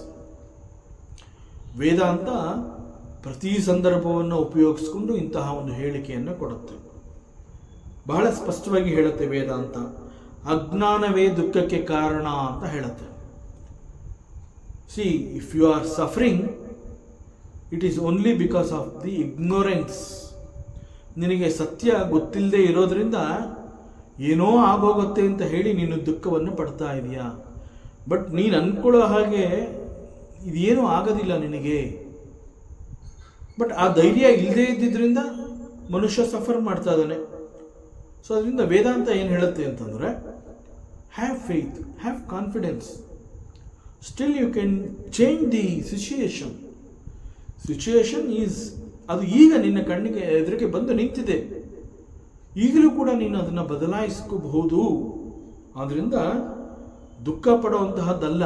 ವೇದಾಂತ ಪ್ರತಿ ಸಂದರ್ಭವನ್ನು ಉಪಯೋಗಿಸ್ಕೊಂಡು ಇಂತಹ ಒಂದು ಹೇಳಿಕೆಯನ್ನು ಕೊಡುತ್ತೆ. ಬಹಳ ಸ್ಪಷ್ಟವಾಗಿ ಹೇಳುತ್ತೆ ವೇದಾಂತ, ಅಜ್ಞಾನವೇ ದುಃಖಕ್ಕೆ ಕಾರಣ ಅಂತ ಹೇಳುತ್ತೆ. See, if you are suffering, it is only because of the ignorance. ನಿನಗೆ ಸತ್ಯ ಗೊತ್ತಿಲ್ಲದೆ ಇರೋದ್ರಿಂದ ಏನೋ ಆಗೋಗುತ್ತೆ ಅಂತ ಹೇಳಿ ನೀನು ದುಃಖವನ್ನು ಪಡ್ತಾ ಇದೆಯಾ. ಬಟ್ ನೀನು ಅಂದ್ಕೊಳ್ಳೋ ಹಾಗೆ ಇದೇನೂ ಆಗೋದಿಲ್ಲ ನಿನಗೆ. ಬಟ್ ಆ ಧೈರ್ಯ ಇಲ್ಲದೇ ಇದ್ದಿದ್ದರಿಂದ ಮನುಷ್ಯ ಸಫರ್ ಮಾಡ್ತಾ ಇದ್ದಾನೆ. ಸೊ ಅದರಿಂದ ವೇದಾಂತ ಏನು ಹೇಳುತ್ತೆ ಅಂತಂದರೆ, have faith, have confidence, still you can change the situation. Situation is, ಅದು ಈಗ ನಿನ್ನ ಕಣ್ಣಿಗೆ ಎದುರಿಗೆ ಬಂದು ನಿಂತಿದೆ, ಈಗಲೂ ಕೂಡ ನೀನು ಅದನ್ನು ಬದಲಾಯಿಸ್ಕೋಬಹುದು. ಆದ್ದರಿಂದ ದುಃಖ ಪಡುವಂತಹದ್ದಲ್ಲ.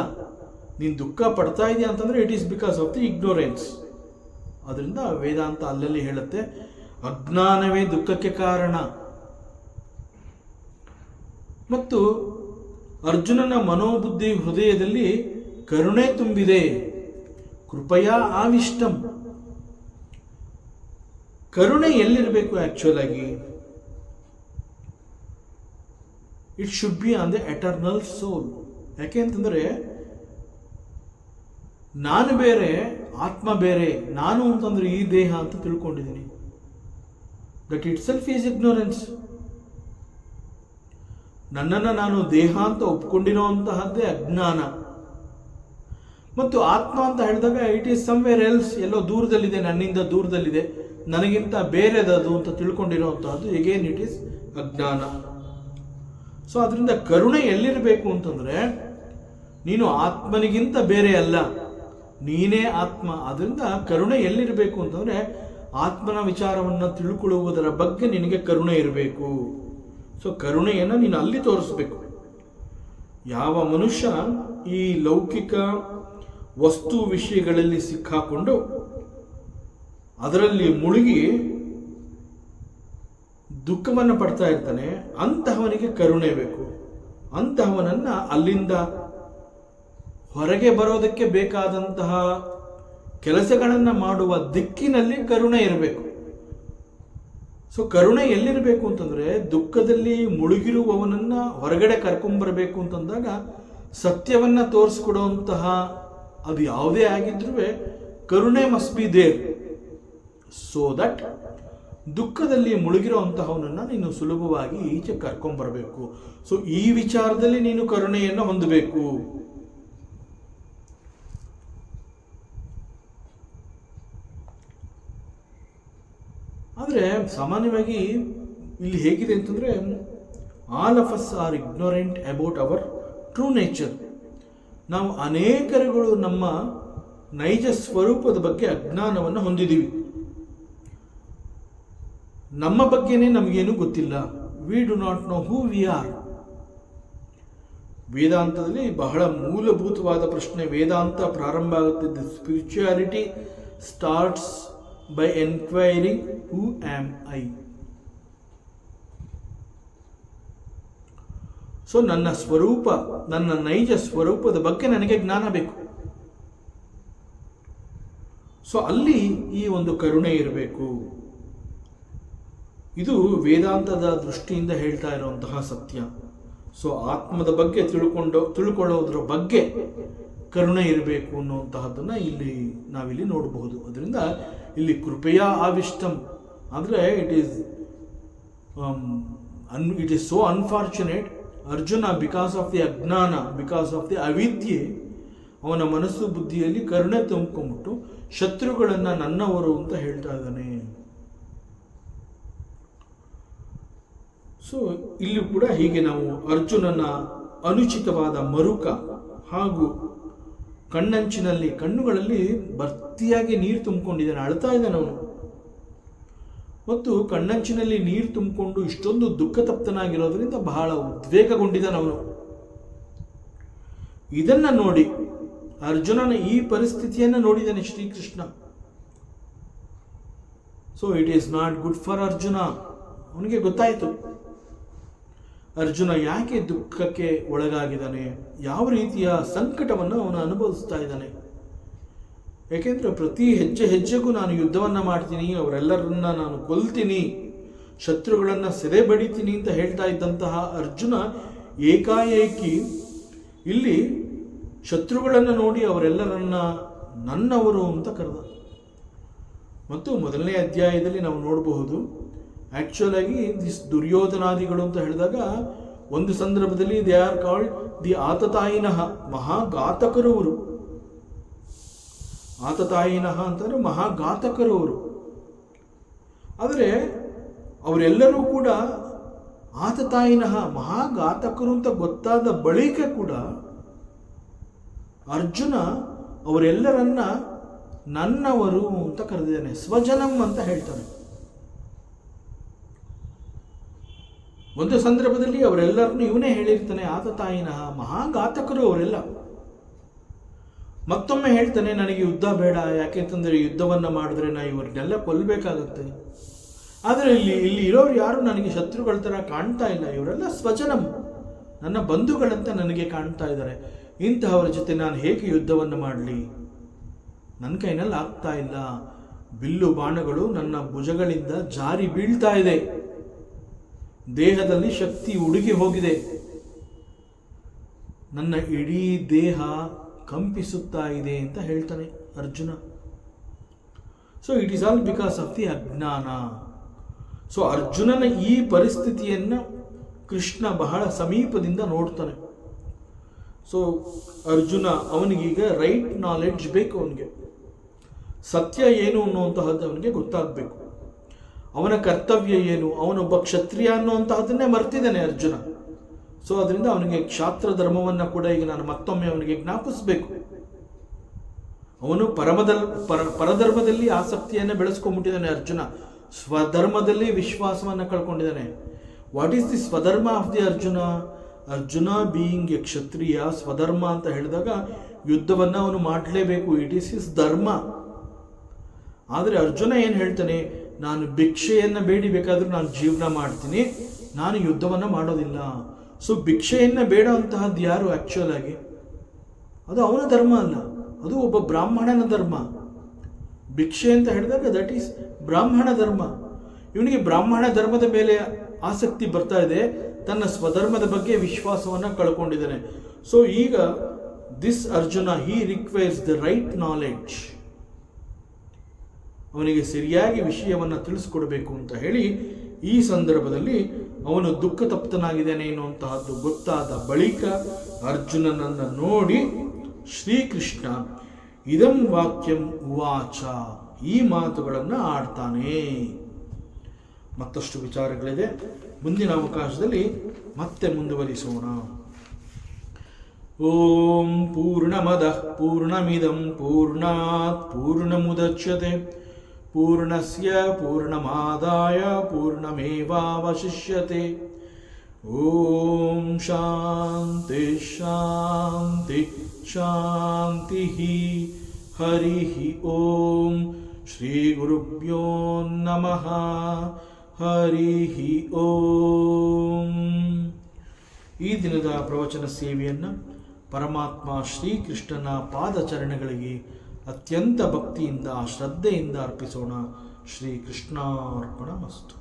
ನೀನು ದುಃಖ ಪಡ್ತಾ ಇದೆಯಾ ಅಂತಂದರೆ it is because of the ignorance. ಅದರಿಂದ ವೇದಾಂತ ಅಲ್ಲಲ್ಲಿ ಹೇಳುತ್ತೆ, ಅಜ್ಞಾನವೇ ದುಃಖಕ್ಕೆ ಕಾರಣ. ಮತ್ತು ಅರ್ಜುನನ ಮನೋಬುದ್ಧಿ ಹೃದಯದಲ್ಲಿ ಕರುಣೆ ತುಂಬಿದೆ. ಕೃಪಯಾ ಆವಿಷ್ಟಂ. ಕರುಣೆ ಎಲ್ಲಿರಬೇಕು ಆ್ಯಕ್ಚುಯಲ್ ಆಗಿ? It should be on the eternal soul. ಯಾಕೆ ಅಂತಂದರೆ ನಾನು ಬೇರೆ, ಆತ್ಮ ಬೇರೆ. ನಾನು ಅಂತಂದರೆ ಈ ದೇಹ ಅಂತ ತಿಳ್ಕೊಂಡಿದ್ದೀನಿ. That it self is ignorance. ನನ್ನನ್ನು ನಾನು ದೇಹ ಅಂತ ಒಪ್ಕೊಂಡಿರೋಂತಹದ್ದೇ ಅಜ್ಞಾನ. ಮತ್ತು ಆತ್ಮ ಅಂತ ಹೇಳಿದಾಗ ಇಟ್ ಈಸ್ ಸಮ್ವೇರ್ ಎಲ್ಸ್, ಎಲ್ಲೋ ದೂರದಲ್ಲಿದೆ, ನನ್ನಿಂದ ದೂರದಲ್ಲಿದೆ, ನನಗಿಂತ ಬೇರೆದದು ಅಂತ ತಿಳ್ಕೊಂಡಿರೋಂತಹದ್ದು ಎಗೇನ್ ಇಟ್ ಈಸ್ ಅಜ್ಞಾನ. ಸೊ ಅದರಿಂದ ಕರುಣೆ ಎಲ್ಲಿರಬೇಕು ಅಂತಂದರೆ, ನೀನು ಆತ್ಮನಿಗಿಂತ ಬೇರೆ ಅಲ್ಲ, ನೀನೇ ಆತ್ಮ. ಅದರಿಂದ ಕರುಣೆ ಎಲ್ಲಿರಬೇಕು ಅಂತಂದರೆ, ಆತ್ಮನ ವಿಚಾರವನ್ನು ತಿಳ್ಕೊಳ್ಳುವುದರ ಬಗ್ಗೆ ನಿನಗೆ ಕರುಣೆ ಇರಬೇಕು. ಸೊ ಕರುಣೆಯನ್ನು ನೀನು ಅಲ್ಲಿ ತೋರಿಸ್ಬೇಕು. ಯಾವ ಮನುಷ್ಯ ಈ ಲೌಕಿಕ ವಸ್ತು ವಿಷಯಗಳಲ್ಲಿ ಸಿಕ್ಕಾಕೊಂಡು ಅದರಲ್ಲಿ ಮುಳುಗಿ ದುಃಖವನ್ನು ಪಡ್ತಾ ಇರ್ತಾನೆ, ಅಂತಹವನಿಗೆ ಕರುಣೆ ಬೇಕು. ಅಂತಹವನನ್ನು ಅಲ್ಲಿಂದ ಹೊರಗೆ ಬರೋದಕ್ಕೆ ಬೇಕಾದಂತಹ ಕೆಲಸಗಳನ್ನು ಮಾಡುವ ದಿಕ್ಕಿನಲ್ಲಿ ಕರುಣೆ ಇರಬೇಕು. ಸೊ ಕರುಣೆ ಎಲ್ಲಿರಬೇಕು ಅಂತಂದರೆ, ದುಃಖದಲ್ಲಿ ಮುಳುಗಿರುವವನನ್ನು ಹೊರಗಡೆ ಕರ್ಕೊಂಬರಬೇಕು ಅಂತಂದಾಗ ಸತ್ಯವನ್ನು ತೋರಿಸ್ಕೊಡುವಂತಹ ಅದು ಯಾವುದೇ ಆಗಿದ್ರೂ ಕರುಣೆ must be there, so that ದುಃಖದಲ್ಲಿ ಮುಳುಗಿರುವಂತಹವನನ್ನು ನೀನು ಸುಲಭವಾಗಿ ಈಚೆ ಕರ್ಕೊಂಬರಬೇಕು. ಸೊ ಈ ವಿಚಾರದಲ್ಲಿ ನೀನು ಕರುಣೆಯನ್ನು ಹೊಂದಬೇಕು. ಆದರೆ ಸಾಮಾನ್ಯವಾಗಿ ಇಲ್ಲಿ ಹೇಗಿದೆ ಅಂತಂದರೆ, all of us are ignorant about our true nature. ನಾವು ಅನೇಕರುಗಳು ನಮ್ಮ ನೈಜ ಸ್ವರೂಪದ ಬಗ್ಗೆ ಅಜ್ಞಾನವನ್ನು ಹೊಂದಿದ್ದೀವಿ. ನಮ್ಮ ಬಗ್ಗೆನೇ ನಮಗೇನು ಗೊತ್ತಿಲ್ಲ. We do not know who we are. ವೇದಾಂತದಲ್ಲಿ ಬಹಳ ಮೂಲಭೂತವಾದ ಪ್ರಶ್ನೆ. ವೇದಾಂತ ಪ್ರಾರಂಭ ಆಗುತ್ತಿದ್ದ spirituality starts by enquiring who am I. So ನನ್ನ ಸ್ವರೂಪ, ನನ್ನ ನೈಜ ಸ್ವರೂಪದ ಬಗ್ಗೆ ನನಗೆ ಜ್ಞಾನ ಬೇಕು. ಸೊ ಅಲ್ಲಿ ಈ ಒಂದು ಕರುಣೆ ಇರಬೇಕು. ಇದು ವೇದಾಂತದ ದೃಷ್ಟಿಯಿಂದ ಹೇಳ್ತಾ ಇರುವಂತಹ ಸತ್ಯ. ಸೊ ಆತ್ಮದ ಬಗ್ಗೆ ತಿಳ್ಕೊಳ್ಳೋದ್ರ ಬಗ್ಗೆ ಕರುಣೆ ಇರಬೇಕು ಅನ್ನುವಂತಹದ್ದನ್ನು ನಾವಿಲ್ಲಿ ನೋಡಬಹುದು. ಅದರಿಂದ ಇಲ್ಲಿ ಕೃಪೆಯ ಆವಿಷ್ಟಂ ಅಂದರೆ it is so unfortunate. Arjuna because of the ಅಜ್ಞಾನ, ಬಿಕಾಸ್ ಆಫ್ ದಿ ಅವಿದ್ಯೆ, ಅವನ ಮನಸ್ಸು ಬುದ್ಧಿಯಲ್ಲಿ ಕರುಣೆ ತುಂಬಿಕೊಂಡ್ಬಿಟ್ಟು ಶತ್ರುಗಳನ್ನು ನನ್ನವರು ಅಂತ ಹೇಳ್ತಾ ಇದ್ದಾನೆ. ಸೊ ಇಲ್ಲಿ ಕೂಡ ಹೀಗೆ ನಾವು ಅರ್ಜುನನ ಅನುಚಿತವಾದ ಮರುಕ ಹಾಗೂ ಕಣ್ಣಂಚಿನಲ್ಲಿ, ಕಣ್ಣುಗಳಲ್ಲಿ ಭರ್ತಿಯಾಗಿ ನೀರು ತುಂಬಿಕೊಂಡಿದ್ದಾನೆ, ಅಳ್ತಾ ಇದ್ದಾನೆ ಅವನು. ಮತ್ತು ಕಣ್ಣಂಚಿನಲ್ಲಿ ನೀರು ತುಂಬಿಕೊಂಡು ಇಷ್ಟೊಂದು ದುಃಖ ತಪ್ತನಾಗಿರೋದ್ರಿಂದ ಬಹಳ ಉದ್ವೇಗಗೊಂಡಿದ್ದಾನೆ ಅವನು. ಇದನ್ನ ನೋಡಿ ಅರ್ಜುನನ ಈ ಪರಿಸ್ಥಿತಿಯನ್ನು ನೋಡಿದ್ದಾನೆ Shrikrishna. So it is not good for Arjuna. ಅವನಿಗೆ ಗೊತ್ತಾಯಿತು ಅರ್ಜುನ ಯಾಕೆ ದುಃಖಕ್ಕೆ ಒಳಗಾಗಿದ್ದಾನೆ, ಯಾವ ರೀತಿಯ ಸಂಕಟವನ್ನು ಅವನು ಅನುಭವಿಸ್ತಾ ಇದ್ದಾನೆ. ಯಾಕೆಂದರೆ ಪ್ರತಿ ಹೆಜ್ಜೆ ಹೆಜ್ಜೆಗೂ ನಾನು ಯುದ್ಧವನ್ನು ಮಾಡ್ತೀನಿ, ಅವರೆಲ್ಲರನ್ನ ನಾನು ಕೊಲ್ತೀನಿ, ಶತ್ರುಗಳನ್ನು ಸೆರೆ ಬಡಿತೀನಿ ಅಂತ ಹೇಳ್ತಾ ಇದ್ದಂತಹ ಅರ್ಜುನ ಏಕಾಏಕಿ ಇಲ್ಲಿ ಶತ್ರುಗಳನ್ನು ನೋಡಿ ಅವರೆಲ್ಲರನ್ನ ನನ್ನವರು ಅಂತ ಕರೆದ. ಮತ್ತು ಮೊದಲನೇ ಅಧ್ಯಾಯದಲ್ಲಿ ನಾವು ನೋಡಬಹುದು, ಆಕ್ಚುಲ್ ಆಗಿ ದಿಸ್ ದುರ್ಯೋಧನಾದಿಗಳು ಅಂತ ಹೇಳಿದಾಗ ಒಂದು ಸಂದರ್ಭದಲ್ಲಿ ದೇ ಆರ್ ಕಾಲ್ಡ್ ದಿ ಆತತಾಯಿನಃ, ಮಹಾಘಾತಕರು ಅವರು. ಆತತಾಯಿನಃ ಅಂತಂದ್ರೆ ಮಹಾಘಾತಕರು ಅವರು. ಆದರೆ ಅವರೆಲ್ಲರೂ ಕೂಡ ಆತತಾಯಿನಃ ಮಹಾಘಾತಕರು ಅಂತ ಗೊತ್ತಾದ ಬಳಿಕ ಕೂಡ ಅರ್ಜುನ ಅವರೆಲ್ಲರನ್ನ ನನ್ನವರು ಅಂತ ಕರೆದಿದ್ದಾನೆ, ಸ್ವಜನಂ ಅಂತ ಹೇಳ್ತಾನೆ. ಒಂದು ಸಂದರ್ಭದಲ್ಲಿ ಅವರೆಲ್ಲರನ್ನು ಇವನೇ ಹೇಳಿರ್ತಾನೆ, ಆತತಾಯಿನಃ ಮಹಾಘಾತಕರು ಅವರೆಲ್ಲ. ಮತ್ತೊಮ್ಮೆ ಹೇಳ್ತಾನೆ, ನನಗೆ ಯುದ್ಧ ಬೇಡ, ಯಾಕೆಂತಂದರೆ ಯುದ್ಧವನ್ನು ಮಾಡಿದ್ರೆ ನಾ ಇವ್ರನ್ನೆಲ್ಲ ಕೊಲ್ಲಬೇಕಾಗತ್ತೆ. ಆದರೆ ಇಲ್ಲಿ ಇರೋರು ಯಾರು ನನಗೆ ಶತ್ರುಗಳ ಥರ ಕಾಣ್ತಾ ಇಲ್ಲ, ಇವರೆಲ್ಲ ಸ್ವಜನಂ, ನನ್ನ ಬಂಧುಗಳಂತ ನನಗೆ ಕಾಣ್ತಾ ಇದ್ದಾರೆ. ಇಂತಹವರ ಜೊತೆ ನಾನು ಹೇಗೆ ಯುದ್ಧವನ್ನು ಮಾಡಲಿ, ನನ್ನ ಕೈನಲ್ಲಿ ಆಗ್ತಾ ಇಲ್ಲ. ಬಿಲ್ಲು ಬಾಣಗಳು ನನ್ನ ಭುಜಗಳಿಂದ ಜಾರಿ ಬೀಳ್ತಾ ಇದೆ, ದೇಹದಲ್ಲಿ ಶಕ್ತಿ ಉಡುಗಿ ಹೋಗಿದೆ, ನನ್ನ ಇಡೀ ದೇಹ ಕಂಪಿಸುತ್ತಾ ಇದೆ ಅಂತ ಹೇಳ್ತಾನೆ Arjuna. So it is all because of the ಅಜ್ಞಾನ. ಸೊ ಅರ್ಜುನನ ಈ ಪರಿಸ್ಥಿತಿಯನ್ನು ಕೃಷ್ಣ ಬಹಳ ಸಮೀಪದಿಂದ ನೋಡ್ತಾನೆ. ಸೊ ಅರ್ಜುನ ಅವನಿಗೀಗ ರೈಟ್ ನಾಲೆಡ್ಜ್ ಬೇಕು, ಅವನಿಗೆ ಸತ್ಯ ಏನು ಅನ್ನುವಂತಹದ್ದು ಅವನಿಗೆ ಗೊತ್ತಾಗಬೇಕು, ಅವನ ಕರ್ತವ್ಯ ಏನು, ಅವನೊಬ್ಬ ಕ್ಷತ್ರಿಯ ಅನ್ನುವಂತಹದನ್ನೇ ಮರ್ತಿದ್ದಾನೆ ಅರ್ಜುನ. ಸೊ ಅದರಿಂದ ಅವನಿಗೆ ಕ್ಷಾತ್ರ ಧರ್ಮವನ್ನು ಕೂಡ ಈಗ ನಾನು ಮತ್ತೊಮ್ಮೆ ಅವನಿಗೆ ಜ್ಞಾಪಿಸಬೇಕು. ಅವನು ಪರಧರ್ಮದಲ್ಲಿ ಆಸಕ್ತಿಯನ್ನು ಬೆಳೆಸ್ಕೊಂಡ್ಬಿಟ್ಟಿದ್ದಾನೆ ಅರ್ಜುನ, ಸ್ವಧರ್ಮದಲ್ಲಿ ವಿಶ್ವಾಸವನ್ನು ಕಳ್ಕೊಂಡಿದ್ದಾನೆ. ವಾಟ್ ಈಸ್ ದಿ ಸ್ವಧರ್ಮ of the Arjuna? Arjuna being a ಕ್ಷತ್ರಿಯ, ಸ್ವಧರ್ಮ ಅಂತ ಹೇಳಿದಾಗ ಯುದ್ಧವನ್ನು ಅವನು ಮಾಡಲೇಬೇಕು, ಇಟ್ ಈಸ್ ಹಿಸ್ ಧರ್ಮ. ಆದರೆ ಅರ್ಜುನ ಏನು ಹೇಳ್ತಾನೆ, ನಾನು ಭಿಕ್ಷೆಯನ್ನು ಬೇಡಿಬೇಕಾದ್ರೂ ನಾನು ಜೀವನ ಮಾಡ್ತೀನಿ, ನಾನು ಯುದ್ಧವನ್ನು ಮಾಡೋದಿಲ್ಲ. ಸೊ ಭಿಕ್ಷೆಯನ್ನು ಬೇಡುವಂತಹದ್ದು ಯಾರು ಆ್ಯಕ್ಚುಯಲ್ ಆಗಿ? ಅದು ಅವನ ಧರ್ಮ ಅಲ್ಲ, ಅದು ಒಬ್ಬ ಬ್ರಾಹ್ಮಣನ ಧರ್ಮ. ಭಿಕ್ಷೆ ಅಂತ ಹೇಳಿದಾಗ ದಟ್ ಈಸ್ ಬ್ರಾಹ್ಮಣ ಧರ್ಮ. ಇವನಿಗೆ ಬ್ರಾಹ್ಮಣ ಧರ್ಮದ ಮೇಲೆ ಆಸಕ್ತಿ ಬರ್ತಾ ಇದೆ, ತನ್ನ ಸ್ವಧರ್ಮದ ಬಗ್ಗೆ ವಿಶ್ವಾಸವನ್ನು ಕಳ್ಕೊಂಡಿದ್ದಾನೆ. ಸೊ ಈಗ this Arjuna he requires the right knowledge. ಅವನಿಗೆ ಸರಿಯಾಗಿ ವಿಷಯವನ್ನು ತಿಳಿಸ್ಕೊಡ್ಬೇಕು ಅಂತ ಹೇಳಿ ಈ ಸಂದರ್ಭದಲ್ಲಿ ಅವನು ದುಃಖ ತಪ್ತನಾಗಿದ್ದಾನೆ ಎನ್ನುವಂತಹದ್ದು ಗೊತ್ತಾದ ಬಳಿಕ ಅರ್ಜುನನನ್ನು ನೋಡಿ ಶ್ರೀಕೃಷ್ಣ ಇದಂ ವಾಕ್ಯಂ ಉವಾಚ, ಈ ಮಾತುಗಳನ್ನು ಆಡ್ತಾನೆ. ಮತ್ತಷ್ಟು ವಿಚಾರಗಳಿದೆ, ಮುಂದಿನ ಅವಕಾಶದಲ್ಲಿ ಮತ್ತೆ ಮುಂದುವರಿಸೋಣ. ಓಂ ಪೂರ್ಣಮದಃ ಪೂರ್ಣಮಿದಂ ಪೂರ್ಣಾತ್ ಪೂರ್ಣಮುದಚ್ಯತೆ ಪೂರ್ಣಸ್ಯ ಪೂರ್ಣಮಾದಾಯ ಪೂರ್ಣಮೇವಾವಶಿಷ್ಯತೆ. ಓಂ ಶಾಂತಿ ಶಾಂತಿ ಶಾಂತಿ. ಹರಿ ಓಂ ಶ್ರೀ ಗುರುಭ್ಯೋ ನಮಃ. ಹರಿ ಓಂ. ಈ ದಿನದ ಪ್ರವಚನ ಸೇವೆಯನ್ನು ಪರಮಾತ್ಮ ಶ್ರೀಕೃಷ್ಣನ ಪಾದಚರಣಗಳಿಗೆ ಅತ್ಯಂತ ಭಕ್ತಿಯಿಂದ ಶ್ರದ್ಧೆಯಿಂದ ಅರ್ಪಿಸೋಣ. ಶ್ರೀಕೃಷ್ಣಾರ್ಪಣಮಸ್ತು.